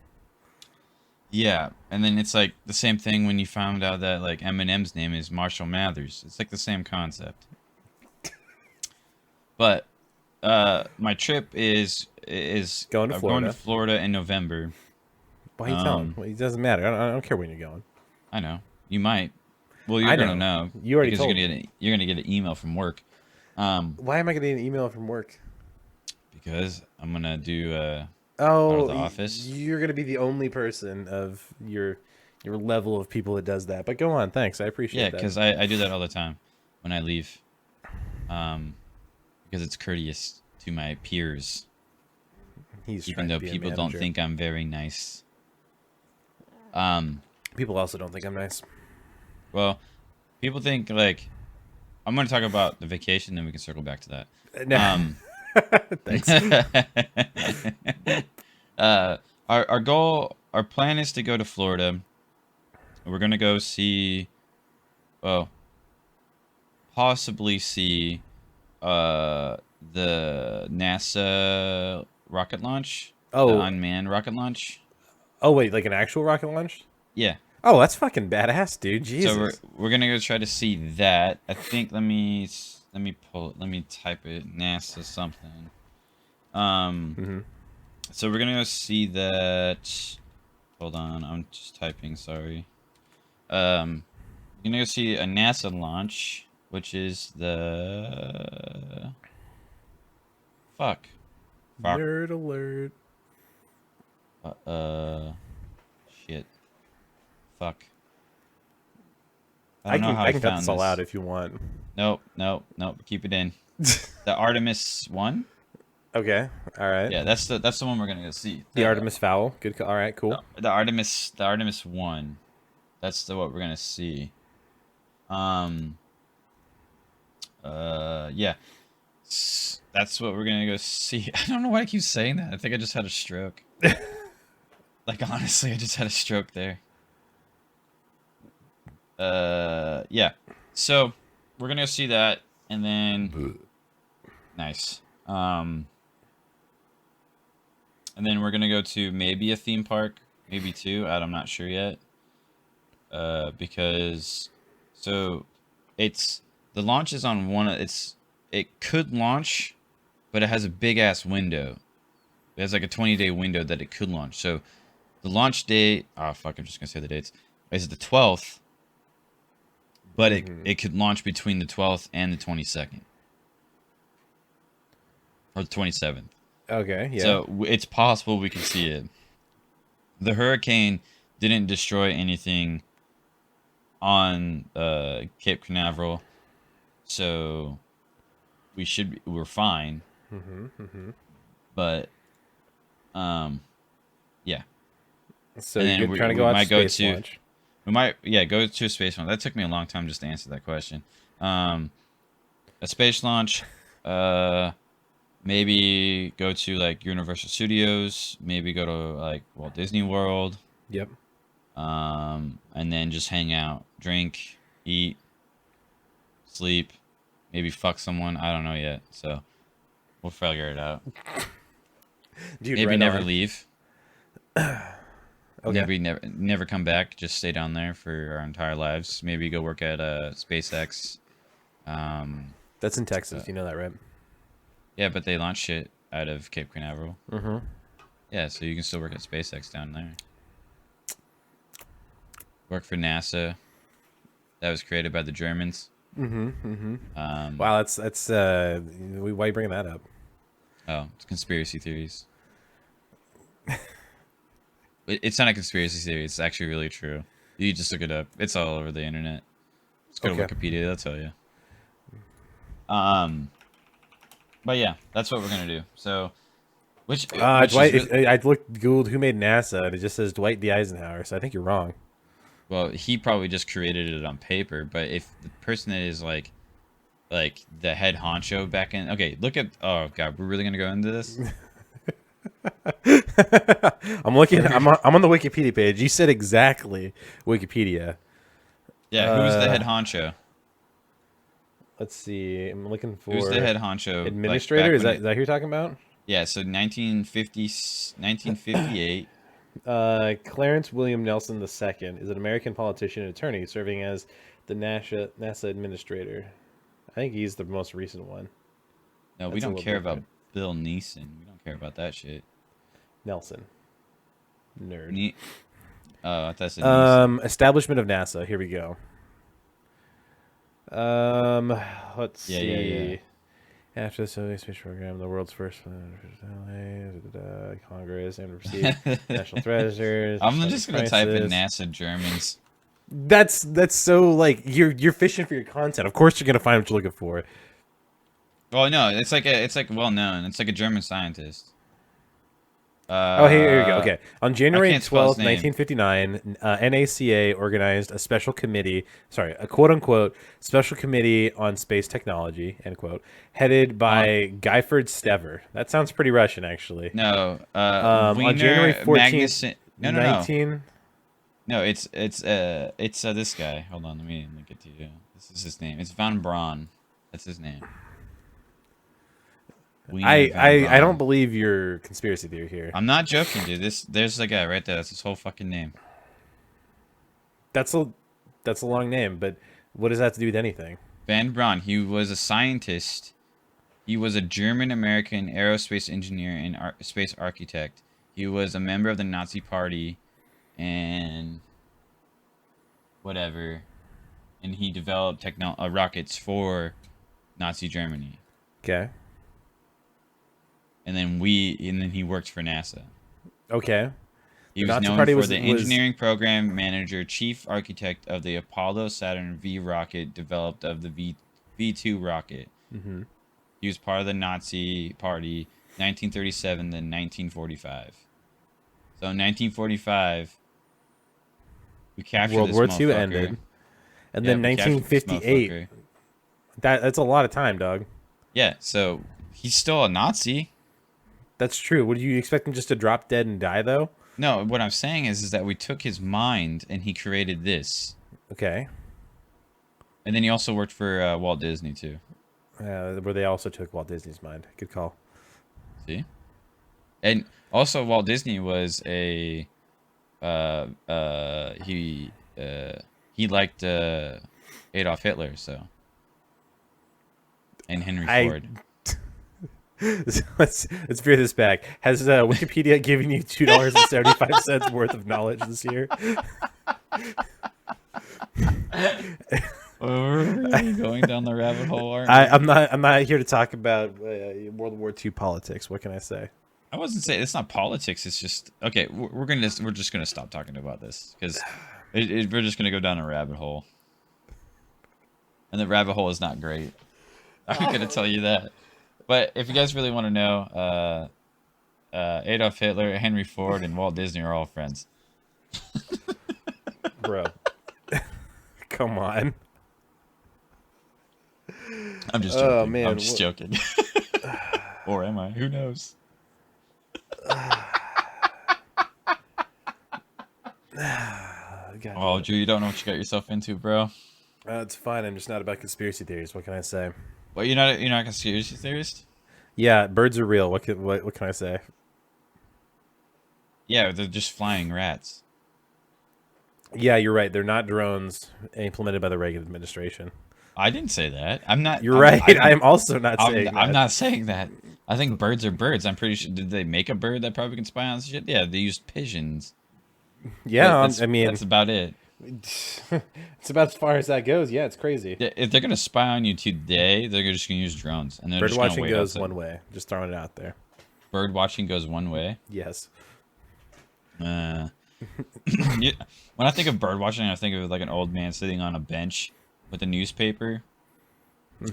Yeah, and then it's like the same thing when you found out that like Eminem's name is Marshall Mathers. It's like the same concept. But my trip is Going to I'm going to Florida. Florida in November. Why are you telling him? Well, it doesn't matter. I don't care when you're going. I know you might. Well, you're I gonna know. know. You already because told you're gonna get an email from work. Why am I getting an email from work? Because I'm gonna do Oh, the office. You're gonna be the only person of your level of people that does that. But go on, thanks. I appreciate yeah, that. because I do that all the time when I leave. Because it's courteous to my peers, He's even trying to though be a people don't manager. think I'm very nice. Um, People also don't think I'm nice. well, people think like I'm going to talk about the vacation, then we can circle back to that. No. Thanks. uh, our goal, our plan is to go to Florida. We're gonna go see, well, possibly see, the NASA rocket launch, the Oh, unmanned rocket launch. oh wait, like an actual rocket launch? Yeah. Oh, that's fucking badass, dude. So we're Jesus. we're gonna go try to see that. I think let me type it NASA something. Um, Mm-hmm. so we're gonna go see that. Hold on, I'm just typing. Sorry. We're gonna go see a NASA launch, which is the fuck, fuck, Nerd alert. uh, uh, shit, fuck. I don't know how I I can cut this found all out this. if you want. Nope, nope, nope. Keep it in. The Artemis one. Okay. All right. Yeah, that's the one we're gonna go see. The Artemis Fowl. Good. All right. Cool. The Artemis one. That's the what we're gonna see. Um. Yeah. That's what we're gonna go see. I don't know why I keep saying that. I think I just had a stroke. Like honestly, I just had a stroke there. Yeah. So we're gonna go see that, and then nice. And then we're gonna go to maybe a theme park, maybe two. I'm not sure yet. Because so it's the launch is on one. It could launch, but it has a big ass window. It has like a 20-day window that it could launch. So the launch date. Oh fuck! I'm just gonna say the dates. Is the 12th, but Mm-hmm. it could launch between the 12th and the 22nd or the 27th. Okay. Yeah. So it's possible we could see it. The hurricane didn't destroy anything on Cape Canaveral, so we're fine. Mm-hmm. Mm-hmm. But yeah, So and you're then trying to we go out to might go space to launch. we might yeah go to a space launch. That took me a long time just to answer that question. Um, a space launch. Uh, maybe go to like Universal Studios. Maybe go to like Walt Disney World. Yep. And then just hang out, drink, eat, sleep, maybe fuck someone. I don't know yet, so we'll figure it out. Dude, Maybe right never on. leave. Okay. Never come back. Just stay down there for our entire lives. Maybe go work at SpaceX. Um, That's in uh, Texas. You know that, right? yeah, but they launch shit out of Cape Canaveral. Mm-hmm. Yeah, so you can still work at SpaceX down there. Work for NASA. That was created by the Germans. Mm-hmm. Mm-hmm. Um, Wow. That's. Why are you bringing that up? oh, it's conspiracy theories. It's not a conspiracy theory. It's actually really true. You just look it up. It's all over the internet. Just go to Okay. Wikipedia. They'll tell you. Um, but yeah, that's what we're gonna do. So, which is Dwight. really I looked Googled who made NASA, and it just says Dwight D. Eisenhower. So I think you're wrong. well, he probably just created it on paper. But if the person that is like the head honcho back in, okay, look at oh god, we're really gonna go into this. I'm looking. I'm on the Wikipedia page. You said exactly Wikipedia. Yeah, who's the head Uh, honcho? let's see. I'm looking Who's the for head honcho? Like administrator. back Is when that who you're talking about? yeah, so 1950, 1958. Clarence William Nelson II is an American politician and attorney serving as the NASA administrator. I think he's the most recent one. No, we That's a don't little care about different. Bill Neeson. We don't care about that shit. Nelson. Nerd. Ne- oh, I thought it said Neeson. Establishment of NASA. Here we go. Um, let's Yeah, yeah, yeah. see. After the Soviet space program, the world's first Congress and received national treasures. I'm Funding just gonna type in crisis. NASA Germans. That's so like you're fishing for your content. Of course, you're gonna find what you're looking for. Oh no, it's like well known. It's like a German scientist. Oh, here we go. Uh, Okay. On I January can't spell his 12th, name. 1959, NACA organized a special committee, sorry, a quote unquote special committee on space technology, end quote, headed On by Guyford Stever. That sounds pretty Russian, actually. No, On January Wiener 14th, Magnuson. No, no, no, 19. no. It's this guy. Hold on, let me link it to you. This is his name. It's Von Braun. That's his name. Wiener von I don't Braun. believe your conspiracy theory here. I'm not joking, dude. There's the guy right there. That's his whole fucking name. That's a that's a long name, but what does that have to do with anything? Van Braun. He was a scientist. He was a German-American aerospace engineer and space architect. He was a member of the Nazi Party and whatever, and he developed rockets for Nazi Germany. Okay. And then he worked for NASA. Okay. He The was Nazi known Party for was the was engineering program manager, chief architect of the Apollo Saturn V rocket developed of the V2 rocket. hmm He was part of the Nazi Party 1937 to 1945. So in 1945, we captured World this War II motherfucker. ended, and Yeah, then we captured this 1958. motherfucker. That's a lot of time, dog. Yeah, so he's still a Nazi. That's true. Would you expect him just to drop dead and die, though? No, what I'm saying is that we took his mind and he created this. Okay. And then he also worked for Walt Disney too. Where they also took Walt Disney's mind. Good call. See? And also Walt Disney was a uh uh he uh he liked Adolf Hitler, so, and Henry I Ford. let's veer this back. Has Wikipedia given you $2.75 worth of knowledge this year? We're really going down the rabbit hole, aren't we? I'm not here to talk about World War II politics. What can I say? I wasn't saying it's not politics. It's just okay. We're just gonna stop talking about this because we're just gonna go down a rabbit hole, and the rabbit hole is not great. I'm gonna tell you that. But if you guys really want to know, Adolf Hitler, Henry Ford, and Walt Disney are all friends. Bro. Come on. I'm just Oh, joking. man, I'm just joking. Or am I? Who knows? God, Oh, Drew, you don't know what you got yourself into, bro. it's fine. I'm just not about conspiracy theories. What can I say? Well, you're not a conspiracy theorist? Yeah, birds are real. What can I say? Yeah, they're just flying rats. Yeah, you're right. They're not drones implemented by the Reagan administration. I didn't say that. I'm not. You're right. I'm also not saying I'm that. not saying that. I think birds are birds. I'm pretty sure. Did they make a bird that probably can spy on shit? Yeah, they used pigeons. Yeah, That's, I mean, that's about it. it's about as far as that goes. Yeah, it's crazy. If they're gonna spy on you today, they're just gonna use drones, and they're Bird just gonna watching wait goes outside. one way. Just throwing it out there. Bird watching goes one way. Yes. Uh, yeah, when I think of bird watching, I think of like an old man sitting on a bench with a newspaper,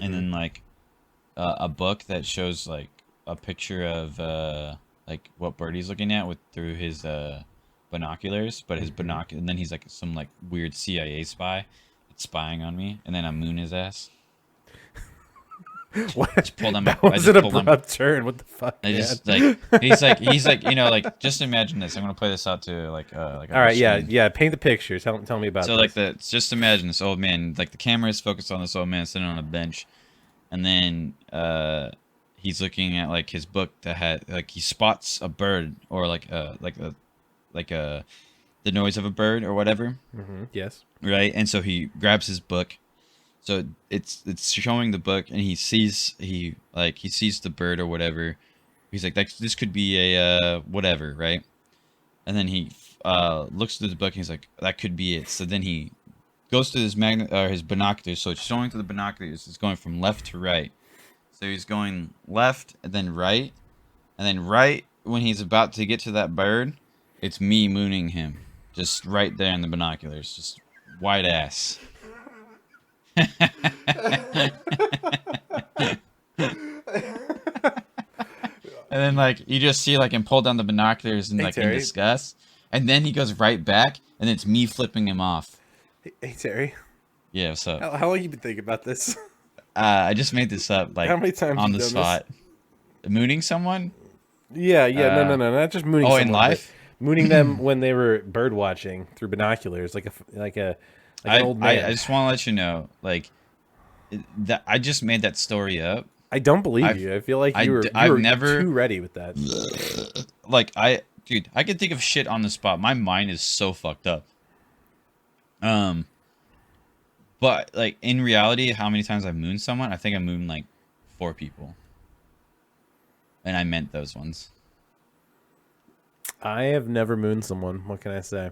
and then like a book that shows like a picture of like what bird he's looking at with through his binoculars, but his binocular, and then he's like some like weird CIA spy that's spying on me, and then I moon his ass. What? Just pulled on my. That I was just an pulled on. abrupt turn. What the fuck? I Man? just like he's like like just imagine this. I'm gonna play this out to like All right, yeah, screen. yeah. Paint the picture. Tell me about So this. like just imagine this old man, like the camera is focused on this old man sitting on a bench, and then he's looking at like his book that had like he spots a bird or like the noise of a bird or whatever, Yes. right? And so he grabs his book. So it's showing the book, and he sees the bird or whatever. He's like this could be a whatever, right? And then he looks through the book, and he's like, that could be it. So then he goes to his binoculars. So it's showing through the binoculars. It's going from left to right. So he's going left and then right, and then right when he's about to get to that bird, it's me mooning him, just right there in the binoculars, just wide ass. And then like you just see like him pull down the binoculars and Hey, like in Terry. disgust, and then he goes right back, and it's me flipping him off. Hey, Terry. Yeah, what's up? How long you been thinking about this? I just made this up How like many times on you the done this? spot. Mooning someone? Yeah. No, Uh, not just mooning oh, in someone, but life? mooning them when they were bird watching through binoculars, like an old I man. just want to let you know, like that I just made that story up. I don't believe I've you. I feel like you I've were never too ready with that. like dude, I can think of shit on the spot. My mind is so fucked up. Um, but like in reality, how many times I've mooned someone? I think I mooned like 4 people, and I meant those ones. I have never mooned someone. What can I say?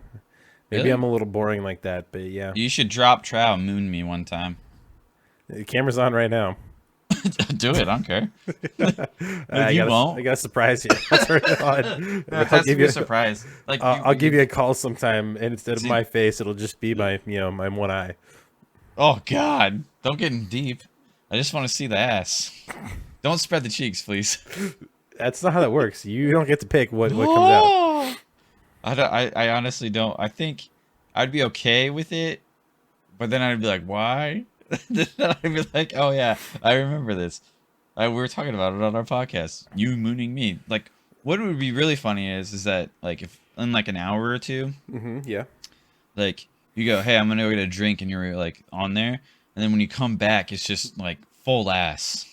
Maybe Really? I'm a little boring like that, but yeah. You should drop trow and moon me one time. The camera's on right now. Do it. I don't care. If I you gotta, I won't, gotta surprise you. I'll turn it on. it I'll has to give be a you. surprise. Like I'll give you a call sometime, and instead of see. my face, it'll just be my, my one eye. Oh God! Don't get in deep. I just want to see the ass. Don't spread the cheeks, please. That's not how that works. You don't get to pick what comes out. I don't. I honestly don't. I think I'd be okay with it, but then I'd be like, why? Then I'd be like, oh yeah, I remember this. We were talking about it on our podcast. You mooning me. Like, what would be really funny is that like if in like an hour or two, Yeah. like you go, hey, I'm gonna go get a drink, and you're like on there, and then when you come back, it's just like full ass.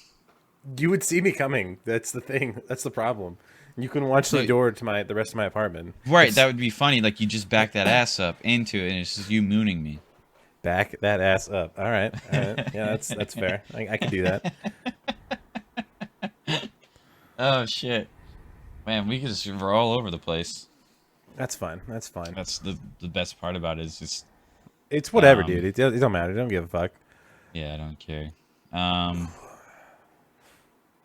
You would see me coming. That's the thing. That's the problem. You can watch the No, door to the rest of my apartment. right, It's that would be funny. Like you just back that ass up into it, and it's just you mooning me. back that ass up. All right. All right. Yeah, that's fair. I can do that. Oh shit, man, we're all over the place. That's fine. That's fine. That's the best part about it is just It's whatever, um dude. It don't matter. Don't give a fuck. yeah, I don't care. Um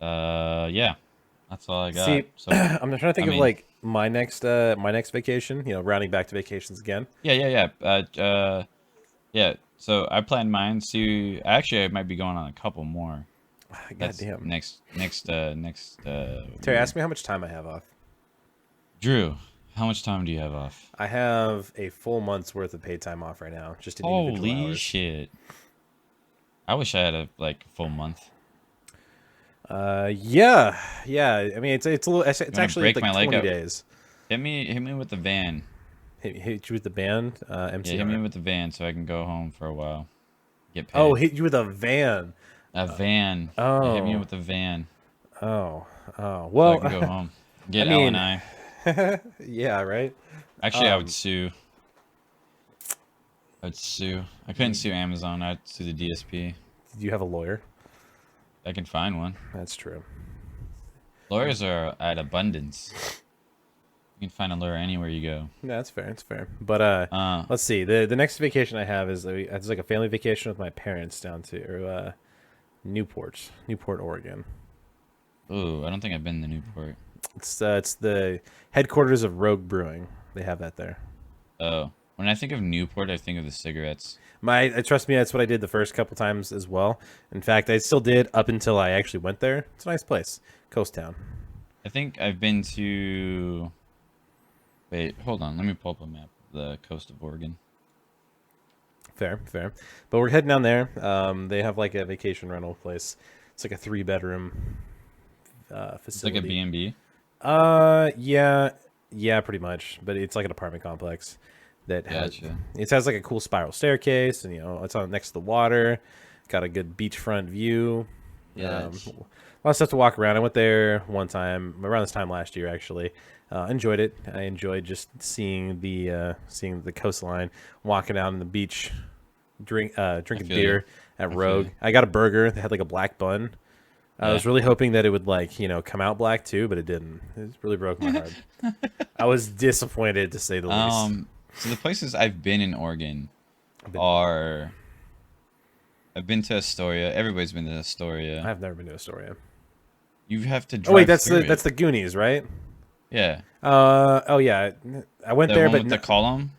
yeah, that's all I got. See, So I'm trying to think I of mean, like my next vacation. Rounding back to vacations again. yeah. So I planned mine to actually I might be going on a couple more. God That's damn. next Terry, week. ask me how much time I have off. Drew, how much time do you have off? I have a full month's worth of paid time off right now, just in individual Holy hours. shit! I wish I had a like full month. Yeah. I mean, it's a little. It's You want to actually break like my leg 20 up? days. Hit me with the van. Hit you with the band, Yeah, hit me MCR. with the van so I can go home for a while. Get Oh, paid. hit you with a van. A van. Yeah, hit me Oh, with the van oh. so I Well, can go home. I Get L and mean, I. yeah, right. Actually, I would sue. I'd sue. I couldn't sue Amazon. I'd sue the DSP. Do you have a lawyer? I can find one. That's true. Lawyers are at abundance. You can find a lawyer anywhere you go. No, that's fair. That's fair. But Uh, let's see. The next vacation I have is it's like a family vacation with my parents down to Newport, Oregon. ooh, I don't think I've been to Newport. It's the headquarters of Rogue Brewing. They have that there. Oh, when I think of Newport, I think of the cigarettes. Trust me, that's what I did the first couple times as well. In fact, I still did up until I actually went there. It's a nice place, coast town. I think I've been to. Wait, hold on. Let me pull up a map of the coast of Oregon. Fair. But we're heading down there. They have like a vacation rental place. It's like a 3-bedroom It's like a facility. B&B. Yeah, pretty much. But it's like an apartment complex that Gotcha. has like a cool spiral staircase, and it's on next to the water. Got a good beachfront view. Yeah. A lot of stuff to walk around. I went there one time around this time last year, actually. Enjoyed it. I enjoyed just seeing the coastline, walking out on the beach, drinking feel beer you. at feel Rogue. you. I got a burger that had like a black bun. I Yeah. was really hoping that it would come out black too, but it didn't. It really broke my heart. I was disappointed to say the least. So the places I've been in Oregon been- are. I've been to Astoria. Everybody's been to Astoria. I've never been to Astoria. You have to drive Oh wait, that's through that's it. the Goonies, right? Yeah. Oh yeah, I went The there, one but with the column.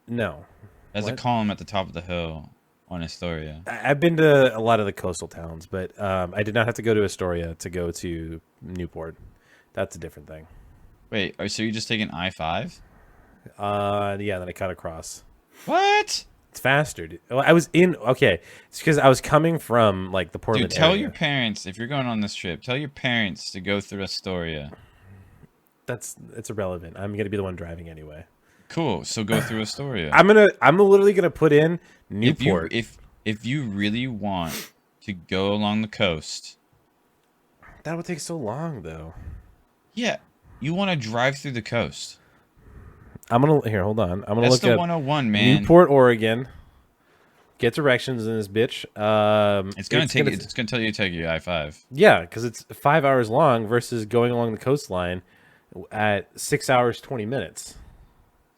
no. There's a What? column at the top of the hill on Astoria. I've been to a lot of the coastal towns, but I did not have to go to Astoria to go to Newport. That's a different thing. Wait, so you're just taking I-5? Yeah, then I cut across. What? It's faster. Dude. Well, I was in. Okay, it's because I was coming from like the Dude, Portland tell your area. parents, if you're going on this trip, tell your parents to go through Astoria. It's irrelevant. I'm gonna be the one driving anyway. Cool, so go through Astoria. I'm literally gonna put in If you Newport. if you really want to go along the coast, That would take so long though. yeah, you want to drive through the coast. I'm gonna here. Hold on. I'm gonna That's look the up 101, man. Newport, Oregon. Get directions in this bitch. It's gonna tell you to take your I-5. Yeah, because it's 5 hours long versus going along the coastline at 6 hours 20 minutes.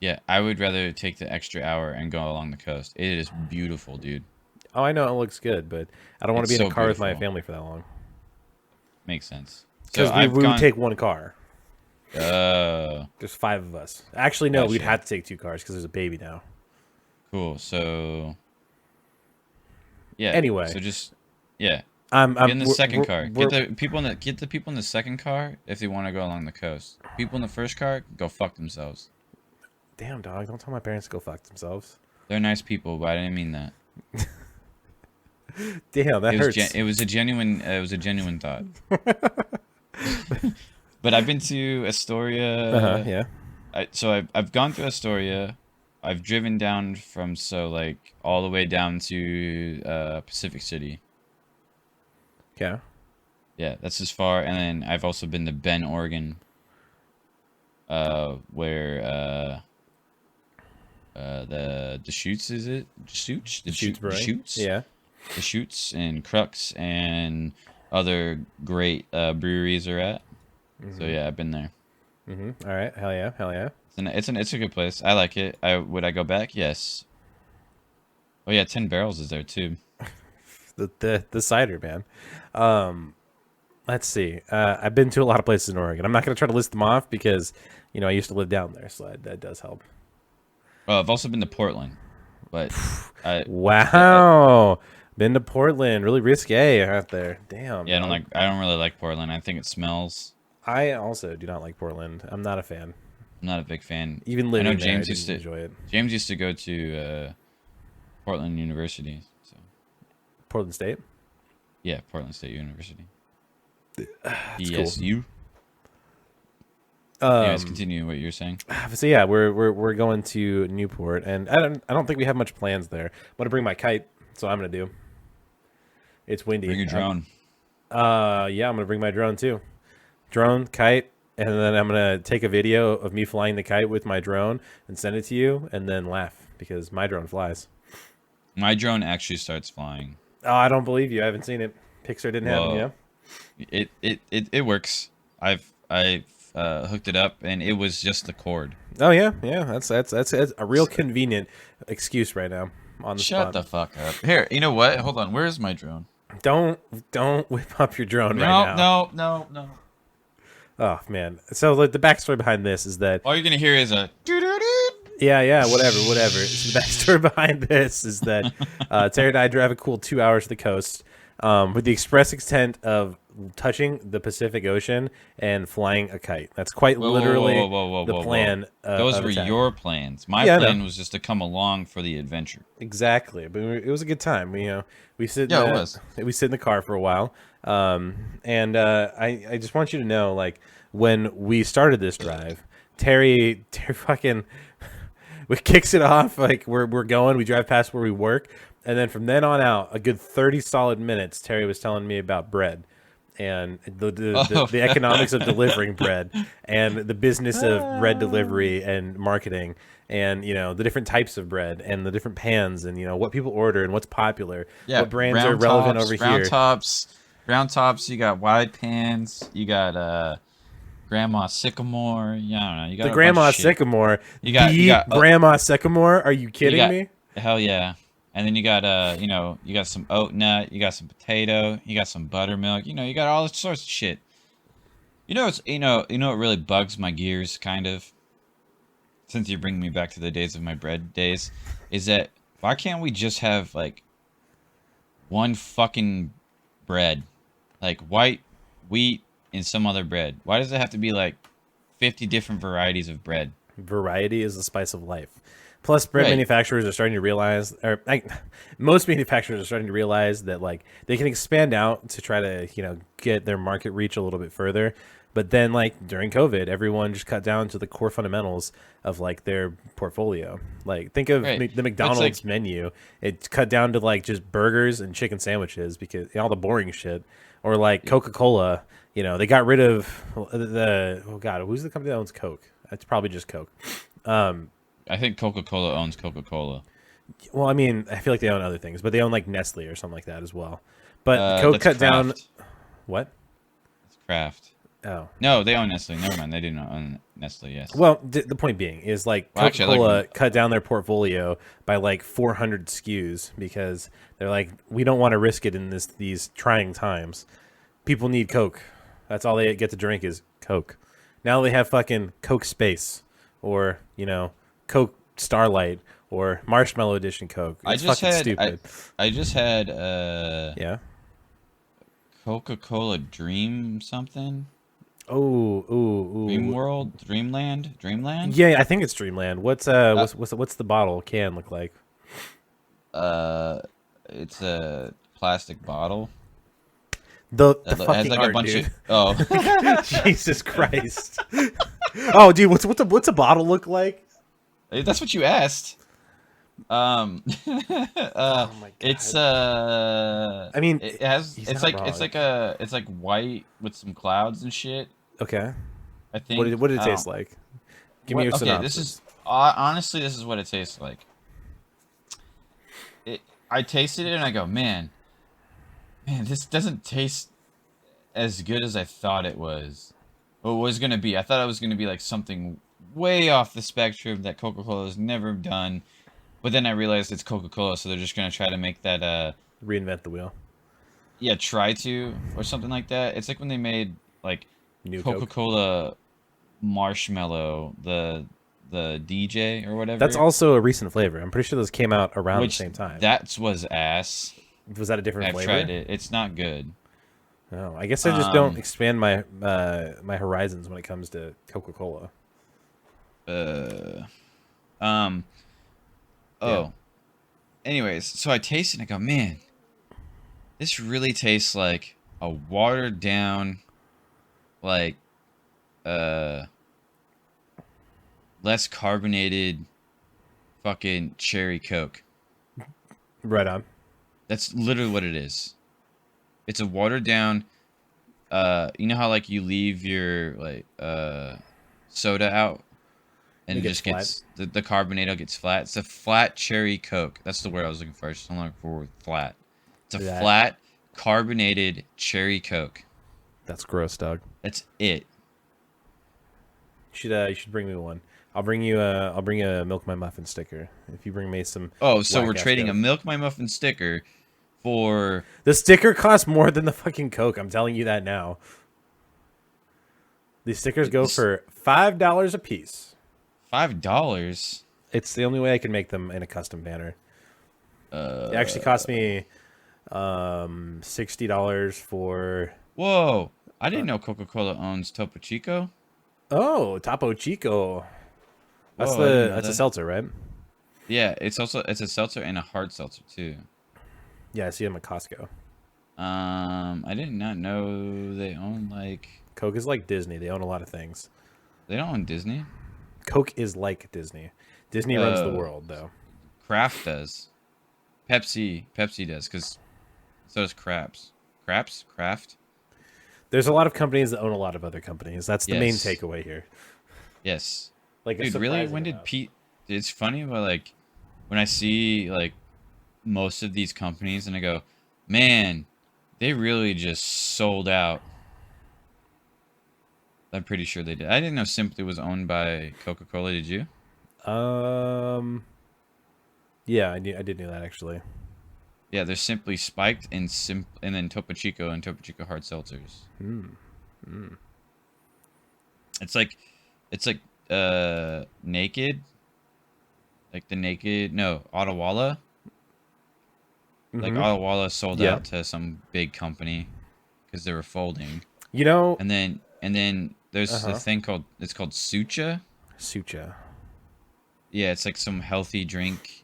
Yeah, I would rather take the extra hour and go along the coast. It is beautiful, dude. Oh, I know it looks good, but I don't want to It's be in so a car with my beautiful. family for that long. Makes sense. So Because I've we would gone. take one car. Uh, There's 5 of us. Actually, no, we'd Gotcha. have to take 2 cars because there's a baby now. cool. So yeah. Anyway, So just yeah. Get I'm in the second car. we're Get the people in the second car if they want to go along the coast. People in the first car go fuck themselves. damn dog. Don't tell my parents to go fuck themselves. They're nice people, but I didn't mean that. Damn, that hurts. It was a genuine thought. But I've been to Astoria. Yeah. I've gone through Astoria. I've driven down from like all the way down to Pacific City. Yeah. Yeah, that's as far. And then I've also been to Bend, Oregon, where the Deschutes is it? Deschutes? Deschutes? Yeah. Deschutes and Crux and other great breweries are at. So yeah, I've been there. All right. Hell yeah. Hell yeah. It's a good place. I like it. Would I go back? Yes. Oh yeah, 10 Barrels is there too. The cider, man. Let's see. I've been to a lot of places in Oregon. I'm not going to try to list them off because, I used to live down there, so that does help. Oh, I've also been to Portland, but Wow. Been to Portland. Really risque out there. Damn. yeah, dog. I don't really like Portland. I think it smells. I also do not like Portland. I'm not a fan. I'm not a big fan. Even I living know there, James I used didn't to enjoy it. James used to go to Portland University. So Portland State? yeah, Portland State University. That's cool. ESU. Anyways, continue what you're saying. So yeah, we're going to Newport, and I don't think we have much plans there. I'm gonna bring my kite. That's what I'm gonna do. It's windy. Bring your drone. Yeah, I'm gonna bring my drone too. Drone, kite, and then I'm gonna take a video of me flying the kite with my drone and send it to you, and then laugh because my drone flies. My drone actually starts flying. Oh, I don't believe you. I haven't seen it. Pixar didn't have Well, it. It works. I've hooked it up and it was just the cord. Yeah. Oh yeah. That's a real convenient excuse right now on the Shut spot. the fuck up. Here, you know what? Hold on. Where's my drone? Don't whip up your drone right now. No. Oh man. So the backstory behind this is that All you're gonna hear is a doo-doo-doo. yeah, whatever. So the backstory behind this is that Terry and I drive a cool 2 hours to the coast, with the express intent of touching the Pacific Ocean and flying a kite. That's quite literally the plan. Those of were attack. your plans. My Yeah, I know. plan was just to come along for the adventure. Exactly, but it was a good time. We sit. Yeah, in it the, was. We sit in the car for a while, and I just want you to know, like when we started this drive, Terry fucking we kicks it off like we're going. We drive past where we work, and then from then on out, a good 30 solid minutes, Terry was telling me about bread. And the economics of delivering bread and the business of bread delivery and marketing and the different types of bread and the different pans and what people order and what's popular, what brands are relevant over here. Round tops, you got wide pans, you got grandma sycamore, yeah, I don't know, you got The a grandma bunch of shit. sycamore. You got grandma sycamore. Are you kidding me? Hell yeah. And then you got you got some oat nut, you got some potato, you got some buttermilk, you got all sorts of shit. It's what really bugs my gears kind of, since you bring me back to the days of my bread days, is that why can't we just have like one fucking bread? Like white wheat in some other bread? Why does it have to be like 50 different varieties of bread? Variety is the spice of life. Plus, bread Right. manufacturers are starting to realize, or most manufacturers are starting to realize that like they can expand out to try to get their market reach a little bit further. But then, like during COVID, everyone just cut down to the core fundamentals of like their portfolio. Like think of Right. The But it's McDonald's like, menu. It's cut down to like just burgers and chicken sandwiches because all the boring shit. Or like Coca Cola. They got rid of the oh god, who's the company that owns Coke? It's probably just Coke. I think Coca-Cola owns Coca-Cola. Well, I mean, I feel like they own other things, but they own like Nestle or something like that as well. But Coke That's cut down Kraft. what? It's Kraft. Oh, No, they own Nestle. Never mind. They didn't own Nestle. Yes. well, the point being is like Well, Coca actually, I Cola like. cut down their portfolio by like 400 SKUs because they're like, we don't want to risk it in these trying times. People need Coke. That's all they get to drink is Coke. Now they have fucking Coke Space, or Coke Starlight, or Marshmallow Edition Coke. I It's just fucking had. stupid. I just had Yeah. Coca-Cola Dream something. Oh, Dream ooh, ooh. World, Dreamland, Dreamland. Yeah, I think it's Dreamland. What's Uh, what's the bottle can look like? uh, it's a plastic bottle The that has fucking like a art, bunch of. dude. Oh, Jesus Christ. Oh, dude, what's a bottle look like? that's what you asked. Um, Oh my it's god. I mean, it has. he's It's not like wrong. it's like white with some clouds and shit. Okay. I think. What did it I taste don't. like? Give me What? your Okay, this is synopsis. honestly this is what it tastes like. It. I tasted it and I go, man, this doesn't taste as good as I thought it was. Or was gonna be. I thought it was gonna be like something way off the spectrum that Coca-Cola has never done. But then I realized it's Coca-Cola, so they're just gonna try to make that Reinvent the wheel. yeah, try to or something like that. It's like when they made like New Coke. Coca-Cola Marshmallow, the DJ or That's whatever, also a recent flavor. I'm pretty sure those came out around the which same time. that was ass. Was that a different I've tried flavor? it. It's not good. Oh, I guess I just don't Um expand my my horizons when it comes to Coca-Cola. uh um Yeah. oh, anyways, so I taste it and I go, man, this really tastes like a watered down, like uh less carbonated fucking cherry Coke. Right on. That's literally what it is. It's a watered down. You know how like you leave your like soda out and It it gets just flat. gets the carbonato gets flat. It's a flat cherry Coke. That's the word I was looking for. I'm looking for flat. It's a That flat carbonated cherry Coke. that's gross, dog. That's it. You should bring me one. I'll bring you a Milk My Muffin sticker if you bring me some Oh, so we're whack ass trading a Coke. Milk My Muffin sticker for The sticker costs more than the fucking Coke. I'm telling you that now. These stickers go this for $5 a piece. $5. It's the only way I can make them in a custom banner. It actually Uh, cost me $60 for whoa! I didn't know Coca-Cola owns Topo Chico. oh Topo Chico. Whoa, I didn't know That's a that. seltzer, right? Yeah, it's a seltzer and a hard seltzer too. Yeah, I see them at Costco. I did not know they own like Coke is like Disney. They own a lot of things. they don't own Disney. Coke is like Disney. Disney runs the Uh, world, though. Kraft does. Pepsi does because so does Kraft. There's a lot of companies that own a lot of other companies. That's the main Yes, takeaway here. yes, Like a dude. Really, surprising when did amount. Pete? It's funny, but like when I see like most of these companies and I go, man, they really just sold out. I'm pretty sure they did. I didn't know Simply was owned by Coca-Cola. Did you? Um, yeah, I did know that actually. Yeah, they're Simply Spiked and and then Topo Chico hard seltzers. Hmm. It's like Naked, like the Naked, no, Adawala. Like Mm-hmm. Adawala sold Yeah. out to some big company because they were folding. You know, And then uh there's a huh. thing called sucha. Sucha. Yeah, it's like some healthy drink.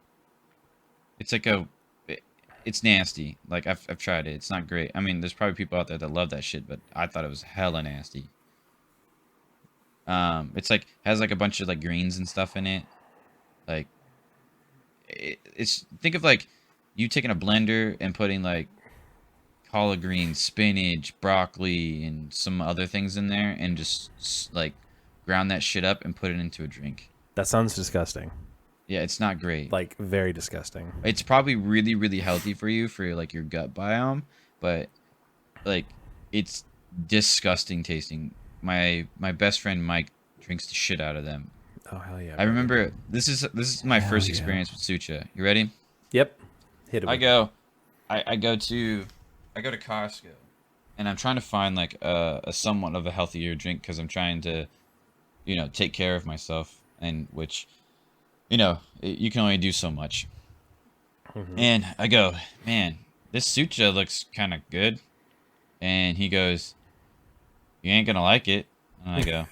It's like a it's nasty. Like I've tried it. It's not great. I mean, there's probably people out there that love that shit, but I thought it was hella nasty. It's like has like a bunch of like greens and stuff in it. Like it's think of like you taking a blender and putting like collard greens, spinach, broccoli, and some other things in there, and just like ground that shit up and put it into a drink. That sounds disgusting. Yeah, it's not great. Like very disgusting. It's probably really, really healthy for you for like your gut biome, but like it's disgusting tasting. My best friend Mike drinks the shit out of them. Oh hell yeah, I brother. remember this is my Hell first yeah. experience with sucha. You ready? Yep. Hit I me. go I go to Costco and I'm trying to find like a somewhat of a healthier drink because I'm trying to take care of myself, and which you can only do so much. Hmm. And I go, man, this sucha looks kind of good. And he goes, you ain't gonna like it. And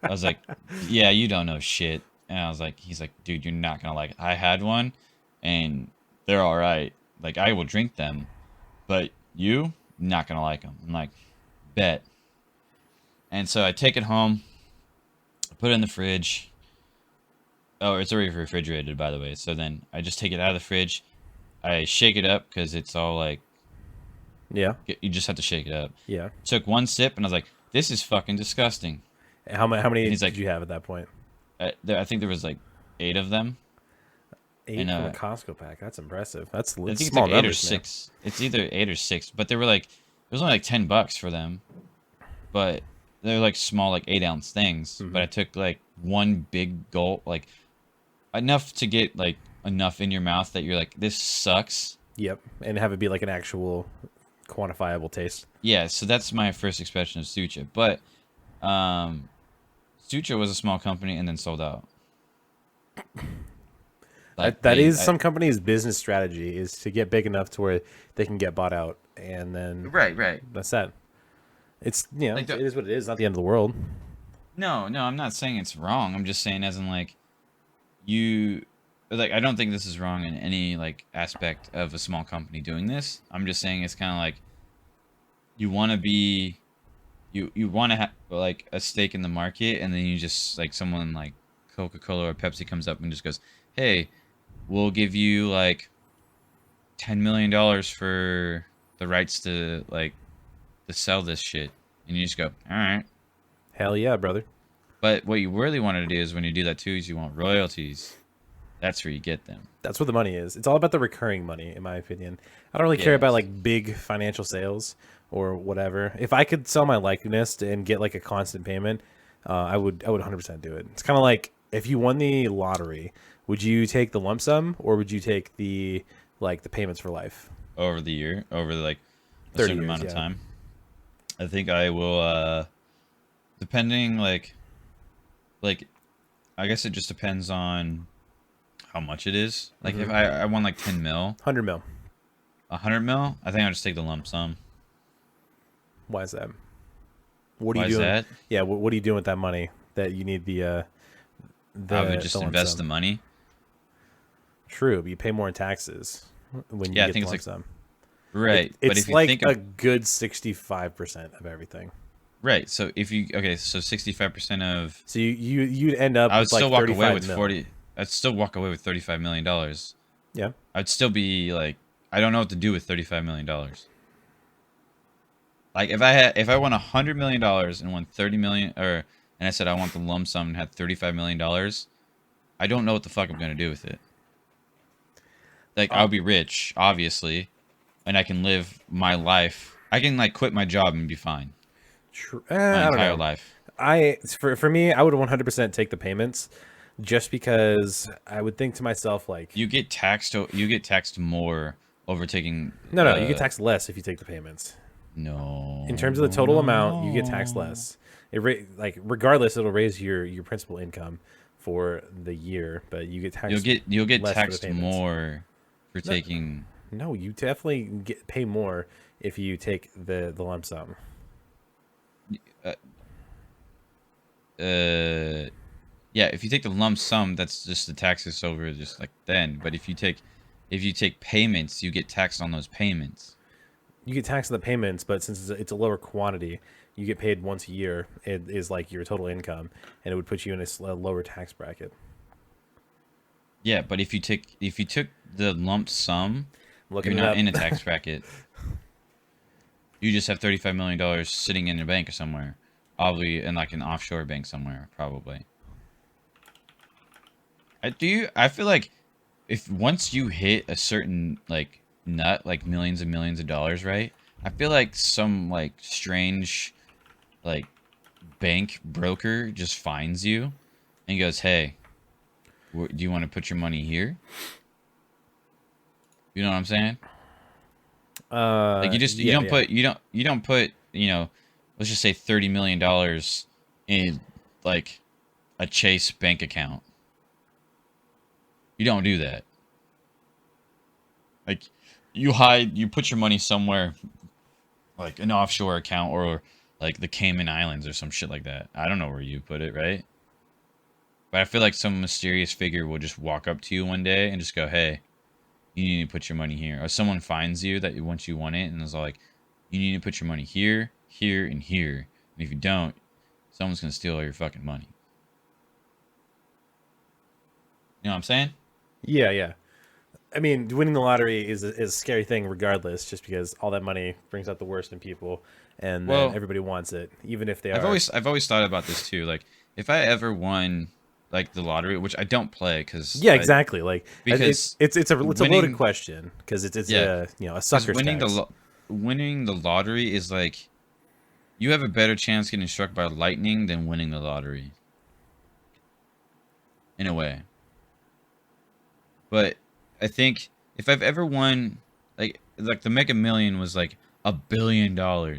I was like, yeah, you don't know shit. And I was like, he's like, dude, you're not gonna like it. I had one, and they're all right. Like I will drink them, but you not gonna like them. I'm like, bet. And so I take it home, put it in the fridge. Oh, it's already refrigerated, by the way. So then I just take it out of the fridge. I shake it up because it's all like Yeah. you just have to shake it up. Yeah. Took one sip and I was like, "This is fucking disgusting." How And many he's did like, you have at that point? I think there was like 8 of them, 8 and from a Costco pack. That's impressive. That's I think it's small like eight or numbers, man. six. It's either 8 or 6, but they were like, it was only like $10 for them, but they're like small, like 8 ounce things. But Hmm. I took like one big gulp, like enough to get like enough in your mouth that you're like, this sucks. Yep. And have it be like an actual quantifiable taste. Yeah, so that's my first expression of sucha. But um, sucha was a small company and then sold out. Like That is some companies' business strategy is to get big enough to where they can get bought out, and then right. that's that. It's Like it is what it is. Not the end of the world. no, I'm not saying it's wrong. I'm just saying as in like you like I don't think this is wrong in any like aspect of a small company doing this. I'm just saying it's kind of like you want to be you want to have like a stake in the market, and then you just like someone like Coca-Cola or Pepsi comes up and just goes, "Hey, we'll give you like $10 million for the rights to like to sell this shit." And you just go, "All right." Hell yeah, brother. But what you really want to do is when you do that too is you want royalties. That's where you get them. That's what the money is. It's all about the recurring money, in my opinion. I don't really care about Yes. like big financial sales or whatever. If I could sell my likeness and get like a constant payment, I would 100% do it. It's kind of like if you won the lottery, would you take the lump sum or would you take the like the payments for life? Over the year, over like a 30 certain years, amount of yeah. time. I think I will depending like I guess it just depends on how much it is. Like if Hmm. I won like 10 mil, 100 mil. 100 mil, I think I'll just take the lump sum. Why is that? What are Why you is doing? that? Yeah, what are you doing with that money that you need I would the just lump invest sum? the money. True, but you pay more in taxes when you Yeah, I get the think it's lump like sum. right. But It's if you like think a of good 65% of everything. right, so if you okay, so 65% of So you'd end up I would with like still walk away 35 with mil. 40 I'd still walk away with $35 million. Yeah. I'd still be like I don't know what to do with $35 million. Like if I won $100 million and won 30 million, or and I said I want the lump sum and had $35 million, I don't know what the fuck I'm gonna do with it. Like Uh, I'll be rich, obviously, and I can live my life. I can like quit my job and be fine my I don't entire know. life. For me, I would 100% take the payments just because I would think to myself like, You get taxed more over taking no, you get taxed less if you take the payments. In terms of the total amount, you get taxed no. less. Like regardless, it'll raise your principal income for the year, but you get taxed You'll get less for the taxed payments. more for No, taking no, you definitely pay more if you take the lump sum. uh, uh yeah, if you take the lump sum, that's just the taxes over just like then. But if you take payments, you get taxed on those payments. You get taxed on the payments, but since it's a lower quantity, you get paid once a year. It is like your total income, and it would put you in a lower tax bracket. Yeah, but if you took the lump sum, I'm you're looking it not up. in a tax bracket. You just have $35 million sitting in a bank or somewhere, probably in like an offshore bank somewhere, probably. I feel like if once you hit a certain like nut, like millions and millions of dollars, right? I feel like some like strange like bank broker just finds you and goes, "Hey, do you want to put your money here?" You know what I'm saying? Like you Yeah, don't yeah. put you don't put, let's just say $30 million in like a Chase bank account. You don't do that. Like you put your money somewhere like an offshore account or like the Cayman Islands or some shit like that. I don't know where you put it, right? But I feel like some mysterious figure will just walk up to you one day and just go, "Hey, you need to put your money here." Or someone finds you that once you want it and is all like, "You need to put your money here, here, and here. And if you don't, someone's gonna steal all your fucking money." You know what I'm saying? Yeah, yeah. I mean, winning the lottery is a scary thing, regardless, just because all that money brings out the worst in people, and then Well, everybody wants it, even if they are. I've always thought about this too. Like, if I ever won like the lottery, which I don't play Yeah, exactly. Like because it's a loaded winning, question because it's yeah, a a because sucker's tax. winning the lottery is like you have a better chance getting struck by lightning than winning the lottery in a way. But I think if I've ever won, like the Mega Million was like $1 billion or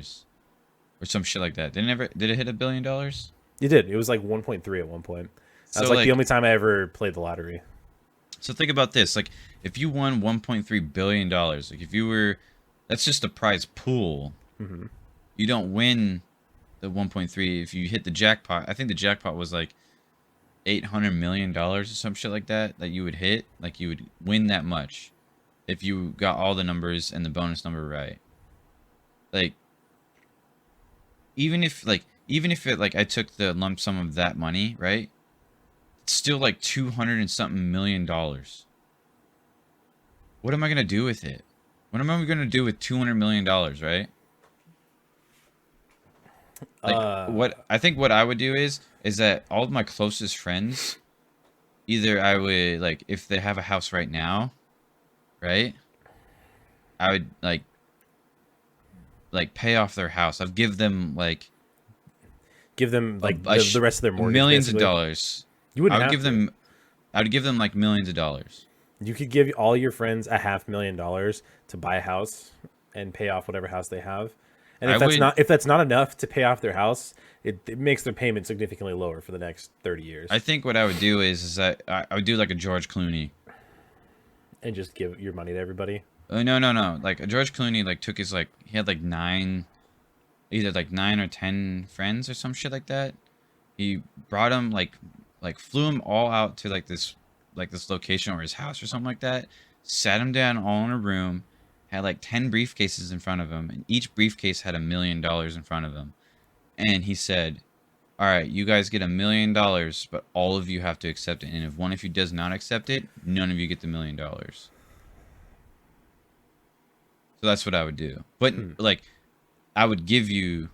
some shit like that. Did it hit $1 billion? You did. It was like 1.3 at one point. That was So like the only like time I ever played the lottery. so think about this. Like if you won $1.3 billion, like if you were, that's just the prize pool. Hmm. You don't win the 1.3 if you hit the jackpot. I think the jackpot was like $800 million or some shit like that you would hit. Like you would win that much if you got all the numbers and the bonus number right. Like even if it like I took the lump sum of that money, right? It's still like 200 and something $1 million. What am I gonna do with it? What am I gonna do with $200 million, right? Like Uh, what I think what I would do is that all of my closest friends, either I would like if they have a house right now, right? I would like pay off their house. I'd give them like give them a, like the rest of their mortgage, millions of basically. dollars. You I wouldn't would have give to. them I would give them like millions of dollars. You could give all your friends $500,000 to buy a house and pay off whatever house they have. And I would if that's not enough to pay off their house, it makes their payment significantly lower for the next 30 I years, think what I would do is that I would do like a George Clooney. and just give your money to everybody. No. Like George Clooney like took his like he had like either like 9 or 10 friends or some shit like that. He brought them like flew them all out to like this location or his house or something like that. Sat them down all in a room. Had like 10 briefcases in front of him, and each briefcase had $1 million in front of them. And he said, "All right, you guys get $1 million, but all of you have to accept it. And if one of you does not accept it, none of you get the $1 million." So that's what I would do. But Hmm. like, I would give you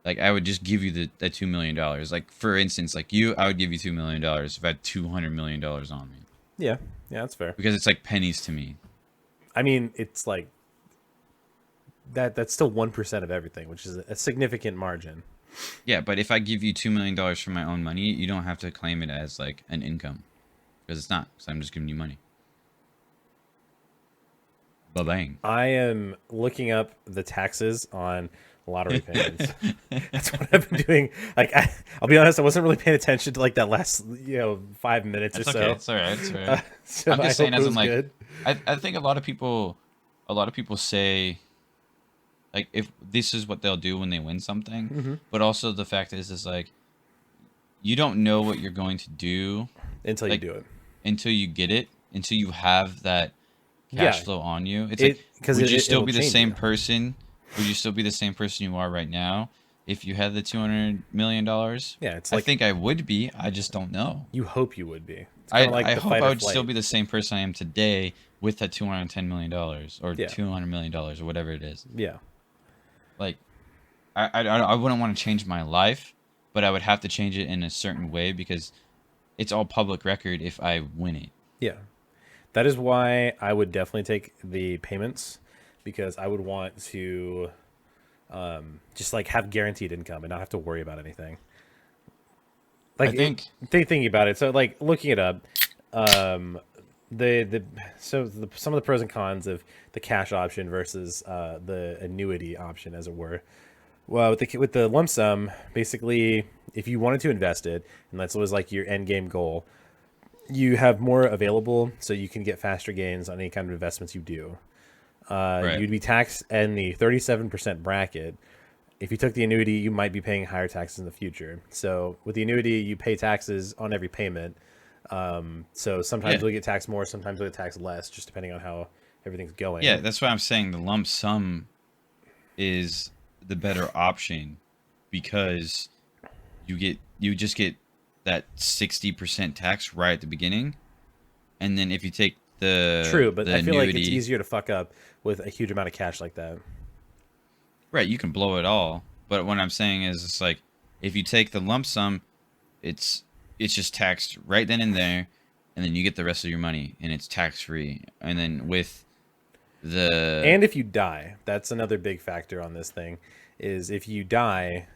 like I would just give you the $2 million. Like for instance, like you, I would give you $2 million if I had $200 million on me Yeah, yeah, that's fair. because it's like pennies to me. I mean, it's like that's still 1% of everything, which is a significant margin. Yeah, but if I give you $2 million from my own money, you don't have to claim it as like an income because it's not. Because I'm just giving you money. Ba bang. I am looking up the taxes on lottery payments. That's what I've been doing. Like, I'll be honest, I wasn't really paying attention to like that last 5 minutes or That's okay. so. It's all right. It's all right. So I'm I just saying, hope it as in was like, good. I think a lot of people say like if this is what they'll do when they win something, Hmm. but also the fact is like you don't know what you're going to do Until you like do it. until you get it, until you have that cash Yeah, flow on you. It's like, it because would you still it'll be the change same you. person? Would you still be the same person you are right now if you had the $200 million? Yeah, it's I like think I would be. I just don't know. you hope you would be. It's kind I of like I the hope fight I or would still flight. be the same person I am today with that $210 million or Yeah, $200 million or whatever it is. yeah, Like I wouldn't want to change my life, but I would have to change it in a certain way because it's all public record if I win it. yeah. That is why I would definitely take the payments because I would want to just like have guaranteed income and not have to worry about anything. I Like think thinking about it, so like looking it up, um, the some of the pros and cons of the cash option versus the annuity option, as it were. Well, with the lump sum, basically, if you wanted to invest it, and that's was like your end game goal, you have more available, so you can get faster gains on any kind of investments you do. right. You'd be taxed in the 37% bracket. If you took the annuity, you might be paying higher taxes in the future. So with the annuity, you pay taxes on every payment. So sometimes Yeah. you'll get taxed more, sometimes you'll get taxed less, just depending on how everything's Yeah, going. that's why I'm saying the lump sum is the better option because you just get that 60% tax right at the beginning, and then if you take True, but the I feel like it's annuity, easier to fuck up with a huge amount of cash like that. right, you can blow it all. But what I'm saying is it's like if you take the lump sum, it's it's just taxed right then and there, and then you get the rest of your money and it's tax free. And then with the And if you die, that's another big factor on this thing. Is if you die,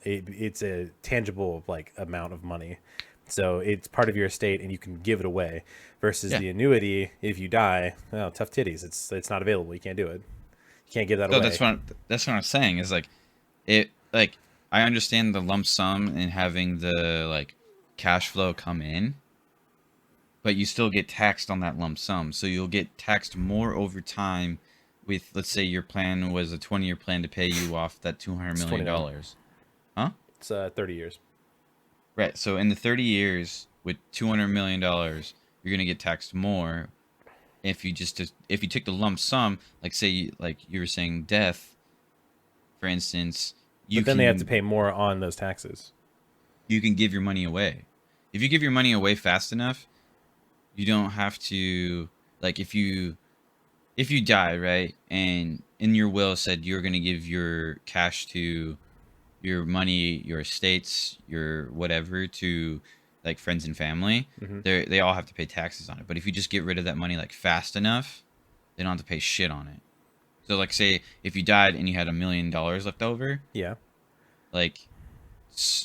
it's a tangible like amount of money, so it's part of your estate and you can give it away. Versus yeah. the annuity, if you die, oh, tough titties. It's not available. You can't do it. You can't give that So away. that's what I'm saying is like it like I understand the lump sum and having the like cash flow come in, but you still get taxed on that lump sum. So you'll get taxed more over time with, let's say your plan was a 20-year plan to pay you off that $200 It's million 29. dollars. Huh? It's 30 years. Right. So in the 30 years with $200 million, you're going to get taxed more if you took the lump sum, like say like you were saying death, for instance, But then they have to pay more on those taxes. you can give your money away. If you give your money away fast enough, you don't have to like if you die, right? And in your will said you're going to give your cash to your money, your estates, your whatever to like friends and family, Hmm. they all have to pay taxes on it. But if you just get rid of that money like fast enough, they don't have to pay shit on it. So like say if you died and you had $1 million left over, Yeah. like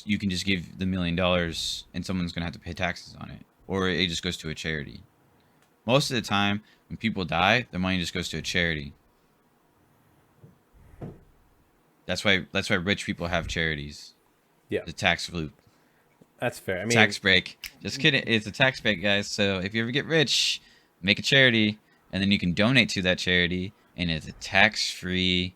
you can just give the $1 million and someone's gonna have to pay taxes on it, or it just goes to a charity. Most of the time, when people die, their money just goes to a charity. That's why rich people have charities. Yeah. The tax loop, That's fair. I mean, tax break. Just kidding. It's a tax break, guys. So if you ever get rich, make a charity, and then you can donate to that charity, and it's a tax-free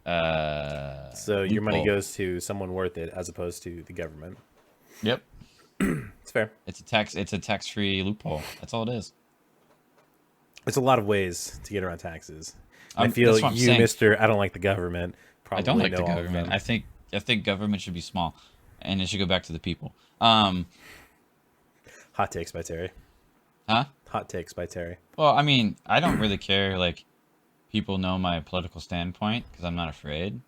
so your money loophole. goes to someone worth it as opposed to the government. Yep. It's fair. It's a tax-free loophole. That's all it is. There's a lot of ways to get around taxes. And I feel That's what I'm you, saying. Mister, I don't like the government, I don't probably like the know all of government. them. I think government should be small, and it should go back to the people. Hot takes by Terry. Huh? Hot takes by Terry. Well, I mean, I don't really care. Like, people know my political standpoint because I'm not afraid.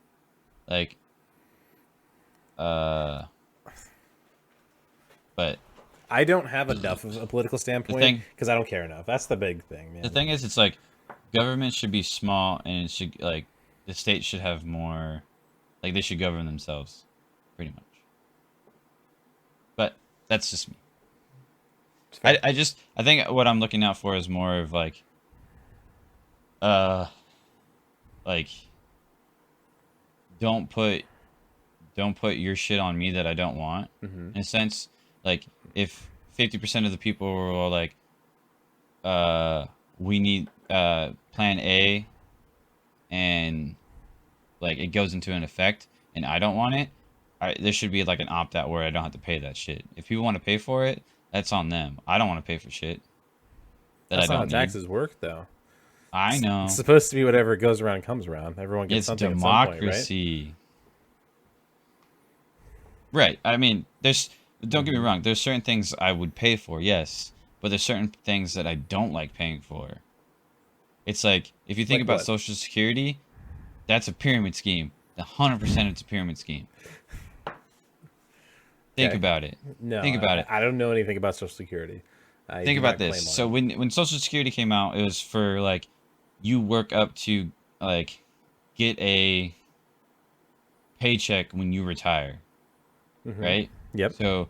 Like, uh, but I don't have enough of a political the standpoint thing, because I don't care enough. That's the big thing, the man. thing is, it's like government should be small, and it should like the state should have more. Like, they should govern themselves, pretty much. But that's just me. It's fair. I think what I'm looking out for is more of uh like don't put don't put your shit on me that I don't want. Hmm. In a sense, like if 50% of the people were like we need plan A and like it goes into an effect and I don't want it, there should be like an opt out where I don't have to pay that shit. If people want to pay for it, that's on them. I don't want to pay for shit that I That's not how don't need. taxes work, though. I It's know. supposed to be whatever goes around comes around. Everyone gets It's something at some point, right? democracy. Right. I mean, don't get me Mm-hmm. wrong, there's certain things I would pay for, yes, but there's certain things that I don't like paying for. It's like if you think Like about what? Social Security, that's a pyramid scheme. 100% it's a pyramid scheme. Think Okay. about it. No, Think about it. I don't know anything about Social Security. I Think do about not this. claim on So it. when Social Security came out, it was for like you work up to like get a paycheck when you retire, Mm-hmm. right? Yep. So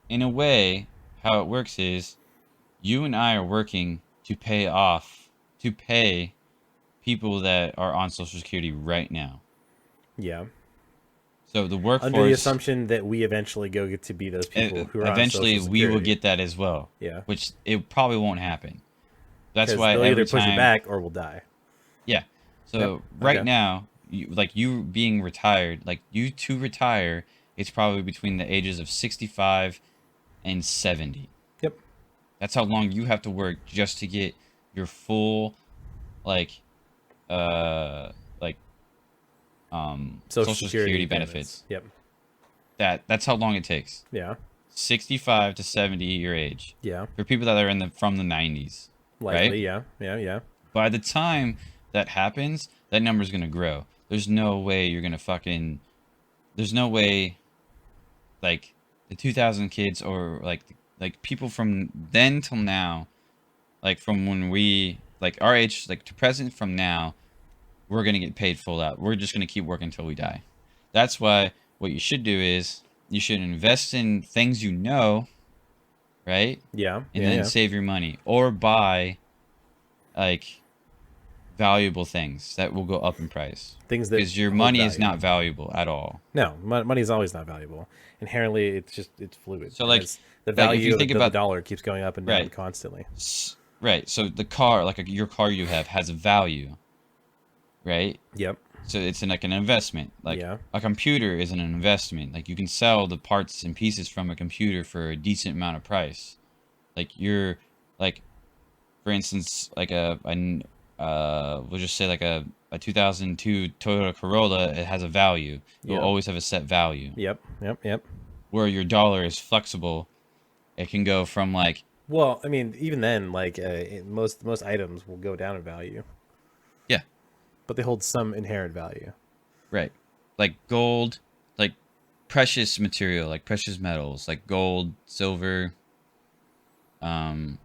in a way, how it works is you and I are working to pay people that are on Social Security right now. Yeah. So the Under the workforce, assumption that we eventually go get to be those people who are on eventually Social we will Security. get that as well, Yeah. which it probably won't happen. That's Because why they'll either every push it time, back or we'll die. yeah. Yep. So right Okay. now, like you being retired, like you to retire, it's probably between the ages of 65 and 70. Yep. That's how long you have to work just to get your full like uh like Social social Security security payments. benefits. Yep. That's how long it takes. Yeah. 65 to 70 your age. Yeah. For people that are in the from the 90s, right? Likely. Yeah. Yeah. Yeah. By the time that happens, that number's going to grow. There's no way you're going to fucking there's no way like the 2000 kids or like people from then till now, like from when we like our age like to present from now, we're going to get paid full out. We're just going to keep working until we die. That's why what you should do is you should invest in things you know, right? Yeah. And Yeah. then Yeah. save your money or buy like valuable things that will go up in price Things that because your hold money is value. not valuable at all. No, money is always not valuable. Inherently, it's fluid. So like As the if you value think of the about dollar keeps going up and down right constantly. right, so the car like your car you have has a value, right? Yep. So it's like an investment. Like Yeah. a computer is an investment. Like you can sell the parts and pieces from a computer for a decent amount of price. Like you're like for instance like we'll just say like a 2002 Toyota Corolla, it has a value. It will Yep. always have a set value. Yep. Yep. Yep. Where your dollar is flexible, it can go from like Well, I mean, even then, like most items will go down in value, yeah, but they hold some inherent value. right. Like gold, like precious material, like precious metals, like gold, silver, um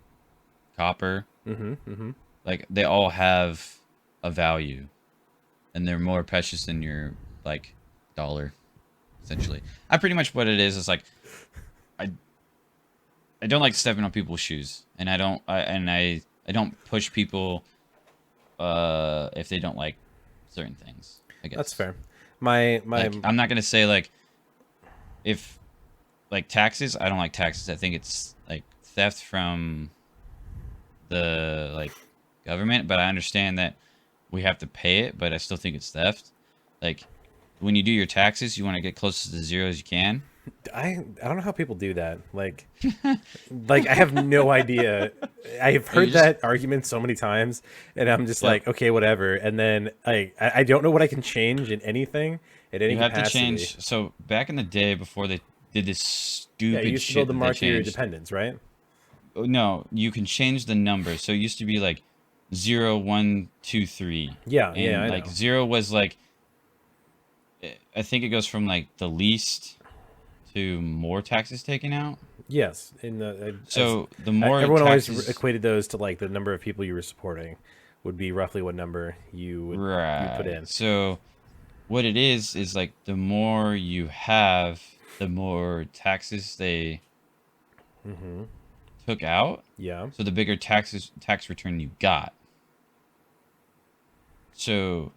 copper, Mm-hmm. Mm-hmm. like they all have a value and they're more precious than your like dollar essentially. I pretty much what it is like I I don't like stepping on people's shoes and I don't push people if they don't like certain things, I That's guess. fair. My Like I'm not going to say like if like taxes, I don't like taxes. I think it's like theft from the like government, but I understand that we have to pay it, but I still think it's theft. Like when you do your taxes, you want to get close to the zero as you can. I don't know how people do that. Like I have no idea. I've You heard just that argument so many times, and I'm just yep. like, okay, whatever. And then I don't know what I can change in anything at any You have to capacity. change. So back in the day before they did this Yeah, you stupid used to be able shit to that they mark your changed. dependents, right? No, you can change the number. So it used to be like 0, 1, 2, 3, Yeah, yeah, and I like know. zero was like I think it goes from like the least to more taxes taken out. Yes, in the as So the more everyone always taxes, equated those to like the number of people you were supporting would be roughly what number you would put right? in. So what it is like the more you have, the more taxes they Mm-hmm. took out. Yeah. So the bigger tax return you got. So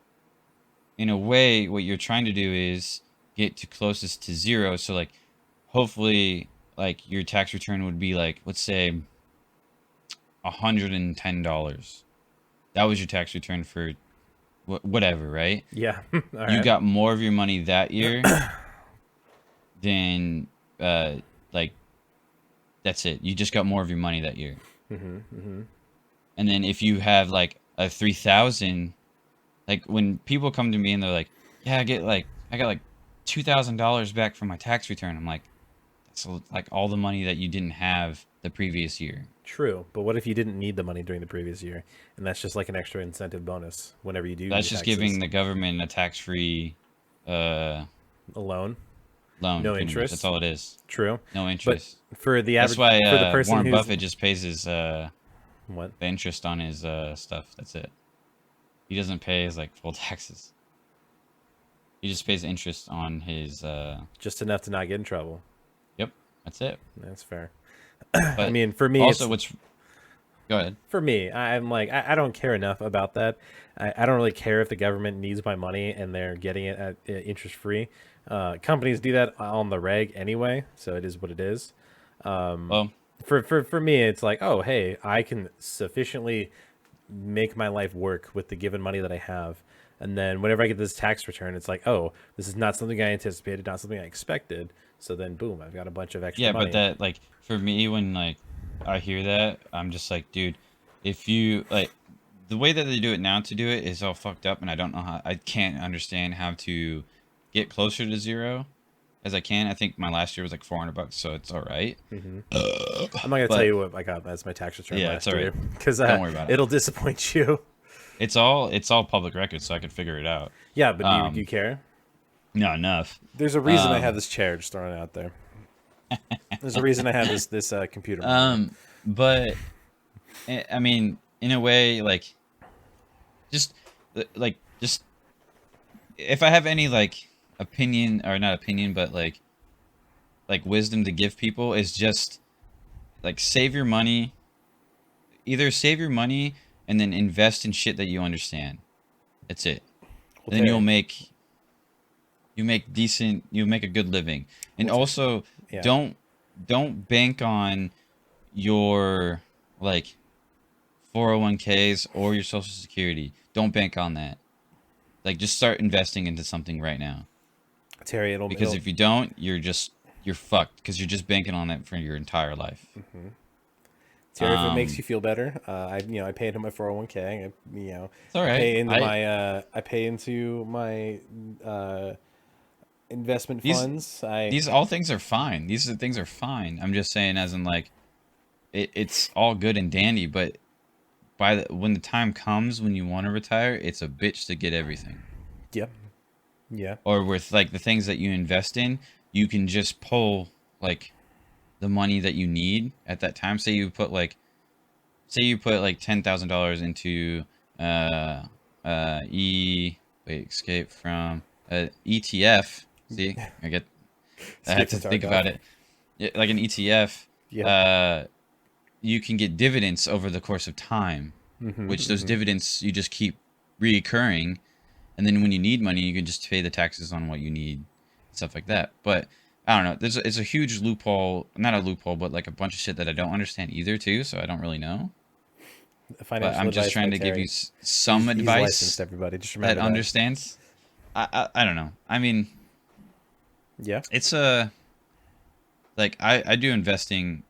in a way, what you're trying to do is get to closest to zero. So like, hopefully, like your tax return would be like, let's say, $110. That was your tax return for whatever, right? Yeah. All You right. got more of your money that year than like that's it. You just got more of your money that year. And then if you have like a 3,000, like when people come to me and they're like, "Yeah, I got like $2,000 back from my tax return." I'm like, "That's like all the money that you didn't have the previous year." True, but what if you didn't need the money during the previous year, and that's just like an extra incentive bonus whenever you do That's your just giving taxes? the government a tax-free uh A loan, loan, no pretty much. That's interest. all it is. True, No but interest. for the That's average, why for the person Warren who's Buffett just pays his what, the interest on his stuff. That's it. He doesn't pay his like full taxes. He just pays interest on his just enough to not get in trouble. yep, that's it. That's fair. I But mean, for me, also it's what's go ahead. for me. I'm like, I don't care enough about that. I don't really care if the government needs my money and they're getting it at interest free. Companies do that on the reg anyway, so it is what it is. Well, For me, it's like, oh, hey, I can sufficiently make my life work with the given money that I have. And then whenever I get this tax return, it's like, oh, this is not something I anticipated, not something I expected. So then, boom, I've got a bunch of extra yeah, but money. that like for me when like I hear that, I'm just like, dude, if you like the way that they do it now to do it is all fucked up and I don't know how I can't understand how to get closer to zero as I can. I think my last year was like $400, so it's all right. I'm not gonna tell But you what I got as my tax return yeah, it's last all year right. because Don't worry about it. it'll disappoint you. It's all public record, so I can figure it out. Yeah, but do you Um, care? not enough. There's a reason I have Um, this chair just throwing it out there. There's a reason I have this computer monitor. um, but I mean, in a way, like just just if I have any like opinion or not opinion, but like wisdom to give people is just like save your money. Either save your money and then invest in shit that you understand. That's it. Well, And then Terry, you'll make a good living. And well, also yeah, don't don't bank on your like 401ks or your social security. Don't bank on that. Like just start investing into something right now. Terry, Because if you don't, you're fucked because you're just banking on that for your entire life. Terry, if it makes Um you feel better, I pay into my 401k. it's all I right. pay into my investment These funds. these all things are fine. These are things are fine. I'm just saying as in like it's all good and dandy, but when the time comes when you want to retire, it's a bitch to get everything. Yep, yeah, Or with like the things that you invest in, you can just pull like the money that you need at that time. Say you put like $10,000 into uh escape from ETF. See, I skip have to to think about Tarkov. it. Yeah, like an ETF, Yep. uh, you can get dividends over the course of time, which those dividends you just keep reoccurring, and then when you need money, you can just pay the taxes on what you need, stuff like that. But I don't know. It's a huge loophole, not a loophole, but like a bunch of shit that I don't understand either too. So I don't really know. But Financial I'm just advice by trying to give you Terry. some He's licensed. advice Everybody, just that remember that. understands. I don't know. I mean, Yeah. it's a like I do investing,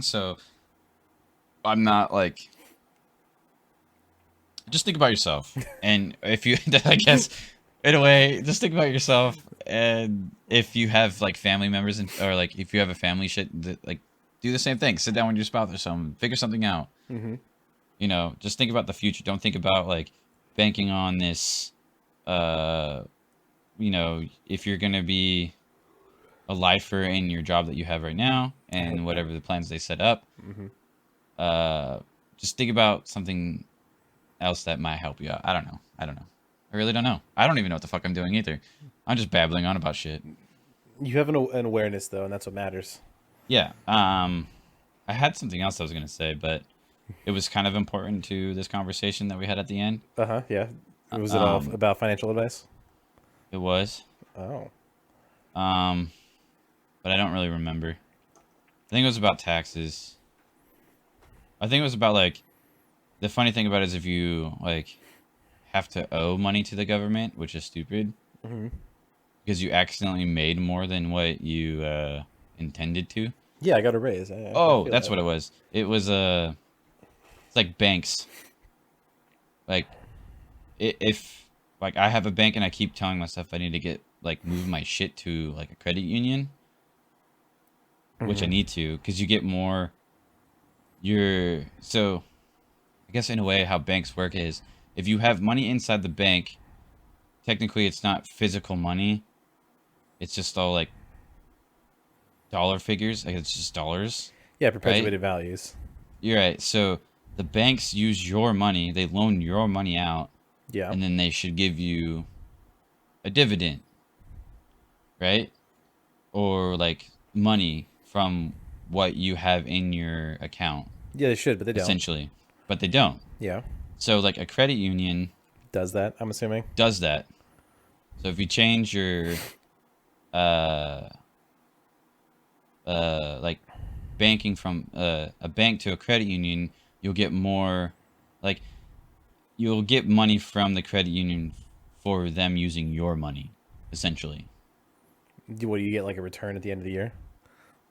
so I'm not like just think about yourself. And if you I guess in a way, just think about yourself and if you have like family members or like if you have a family shit like do the same thing. Sit down with your spouse or something, figure something out. Mm-hmm. You know, just think about the future. Don't think about like banking on this uh if you're going to be a lifer in your job that you have right now I hope and not. whatever the plans they set up, Mm-hmm. uh just think about something else that might help you out. I don't know. I really don't know. I don't even know what the fuck I'm doing either. I'm just babbling on about shit. You have an awareness though, and that's what matters. Yeah. I had something else I was gonna say, but it was kind of important to this conversation that we had at the end. Uh huh. Yeah. Was it all Um, about financial advice? it was. Oh. Um, but I don't really remember. I think it was about taxes. I think it was about like the funny thing about it is if you like have to owe money to the government, which is stupid Hmm. because you accidentally made more than what you intended to. Yeah, I got a raise. I Oh, feel that's that. what it was. It was it's like banks. Like if like I have a bank and I keep telling myself I need to get like move my shit to like a credit union, which I Hmm. need to because you get more. You're so I guess in a way how banks work is if you have money inside the bank, technically it's not physical money. It's just all like dollar figures. Like it's just dollars, Yeah, right? perpetuated values. You're right. So the banks use your money, they loan your money out, Yeah. and then they should give you a dividend, right? Or like money from what you have in your account, Yeah, they should, but they don't. essentially. But they don't. Yeah. So like a credit union Does that, I'm assuming. does that. So if you change your uh like banking from a bank to a credit union, you'll get more like you'll get money from the credit union for them using your money, essentially. What do you get, like a return at the end of the year?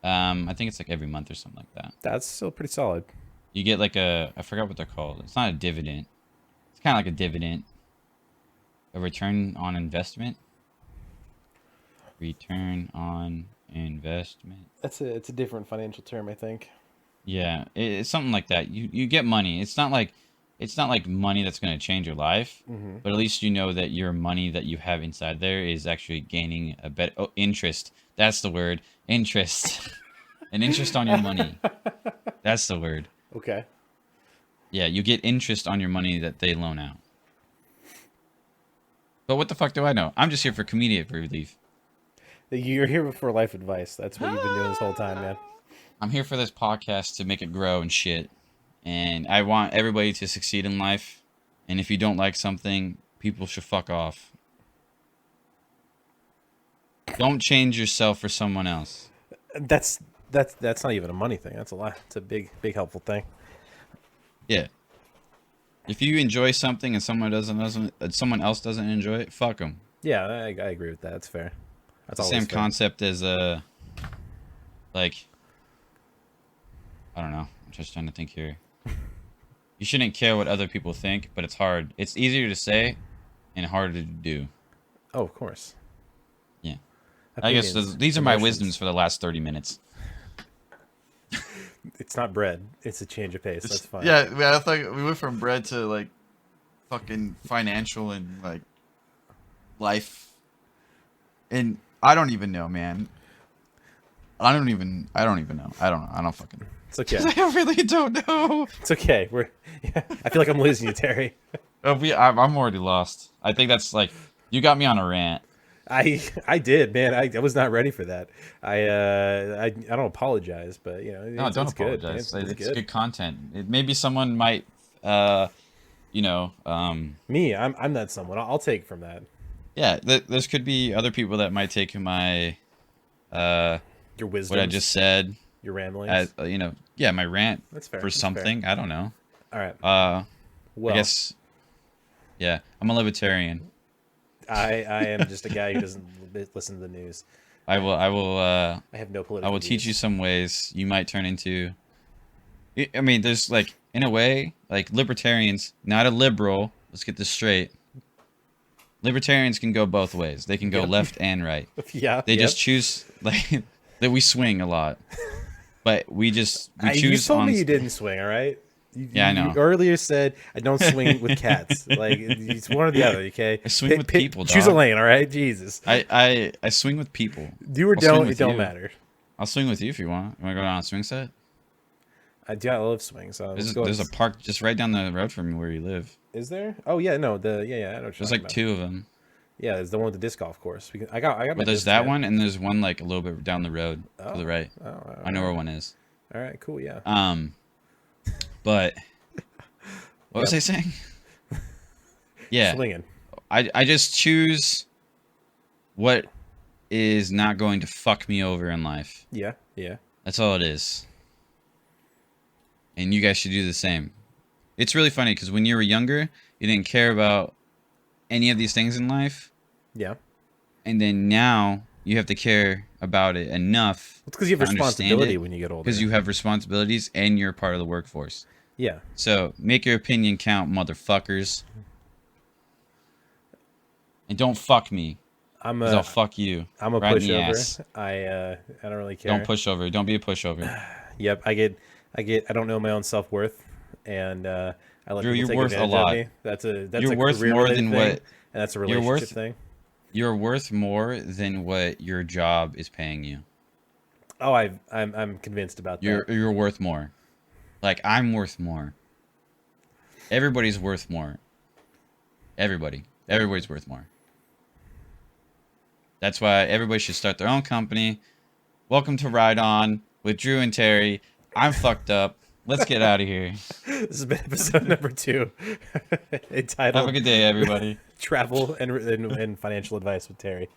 I think it's like every month or something like that. That's still pretty solid. You get like a I forgot what they're called. It's not a dividend. It's kind of like a dividend, a return on investment. Return on investment. It's a different financial term, I think. Yeah, it's something like that. You get money. It's not like money that's going to change your life, Hmm. but at least you know that your money that you have inside there is actually gaining a better interest. That's the word. Interest. An interest on your money. That's the word. Okay. Yeah, you get interest on your money that they loan out. But what the fuck do I know? I'm just here for comedic relief. You're here for life advice. That's what you've been doing this whole time, man. I'm here for this podcast to make it grow and shit. And I want everybody to succeed in life. And if you don't like something, people should fuck off. Don't change yourself for someone else. That's not even a money thing. That's a lot. It's a big helpful thing. Yeah. If you enjoy something and someone else doesn't enjoy it, fuck them. Yeah, I agree with that. That's fair. That's The always same fair. concept as like I don't know. I'm just trying to think here. You shouldn't care what other people think, but it's hard. It's easier to say and harder to do. Oh, of course. Yeah. I guess Opinions, these are my emotions. wisdoms for the last 30 minutes. It's not bread. It's a change of pace. That's fine. Yeah, I thought we went from bread to like fucking financial and like life. And I don't even know, man. I don't even know. I don't know. I don't fucking It's okay. I really don't know. It's okay. Yeah, I feel like I'm losing you, Terry. I'm already lost. I think that's like you got me on a rant. I did, man. I was not ready for that. I don't apologize, but No, it's, don't it's good. apologize. It's It's good. good content. Maybe someone might, you know, Me, I'm that someone. I'll take from that. yeah. There could be other people that might take my, Your wisdom. what I just said Your ramblings. as, yeah, my rant That's fair. for That's fair. something. I don't know. All right. I Well, guess, yeah. I'm a libertarian. I am just a guy who doesn't listen to the news. I will. I have no political. I will teach you views. some ways you might turn into. I mean, there's like, in a way, like libertarians, not a liberal. Let's get this straight. Libertarians can go both ways. They can go Yep. left and right. Yeah. They yep. just choose like that. We swing a lot, but we You choose told on. me you didn't swing. All right. Yeah, I know. You earlier said I don't swing with cats. Like it's one or the other. Okay. I swing with people, Choose a dog. lane. All right. Jesus. I swing with people. Do or I'll swing don't. It with don't you. matter. I'll swing with you if you want. You want to go down a swing set? I love swing. So let's go. There's a park just right down the road from where you live. Is there? Oh yeah. No. Yeah. I know what you're There's talking like about. two of them. Yeah. There's the one with the disc golf course. I got my But there's disc that man. one, and there's one like a little bit down the road to Oh. the right. Oh, I know where one is. All right. Cool. Yeah. But what was I saying? Yeah, Swinging. I just choose what is not going to fuck me over in life. Yeah. Yeah. That's all it is. And you guys should do the same. It's really funny because when you were younger, you didn't care about any of these things in life, Yeah. and then now you have to care about it enough It's because you have to understand responsibility it when you get older. because you have responsibilities and you're part of the workforce. Yeah. So make your opinion count, motherfuckers. And don't fuck me, I'm because I'll a fuck you I'm a right in the ass. pushover. I don't really Don't care. push over. Don't be a pushover. Yep. I don't know my own self worth, and I let Drew, people you're take worth a advantage of lot. me. That's You're a worth career more related than thing, what and that's a you're relationship worth. thing. You're worth more than what your job is paying you. Oh, I'm convinced about that. You're worth more. Like I'm worth more. Everybody's worth more. Everybody's worth more. That's why everybody should start their own company. Welcome to Ride On with Drew and Terry. I'm fucked up. Let's get out of here. This has been episode number 2, Have a entitled good day, everybody. "Travel and Financial Advice with Terry."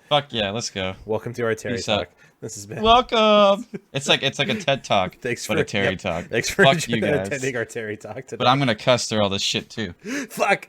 Fuck yeah, let's go. Welcome to our Terry Peace out. talk. This has been. Welcome. It's like a TED talk, Thanks but for a Terry talk. Thanks for Fuck you guys. attending our Terry talk today. But I'm gonna cuss through all this shit too. Fuck.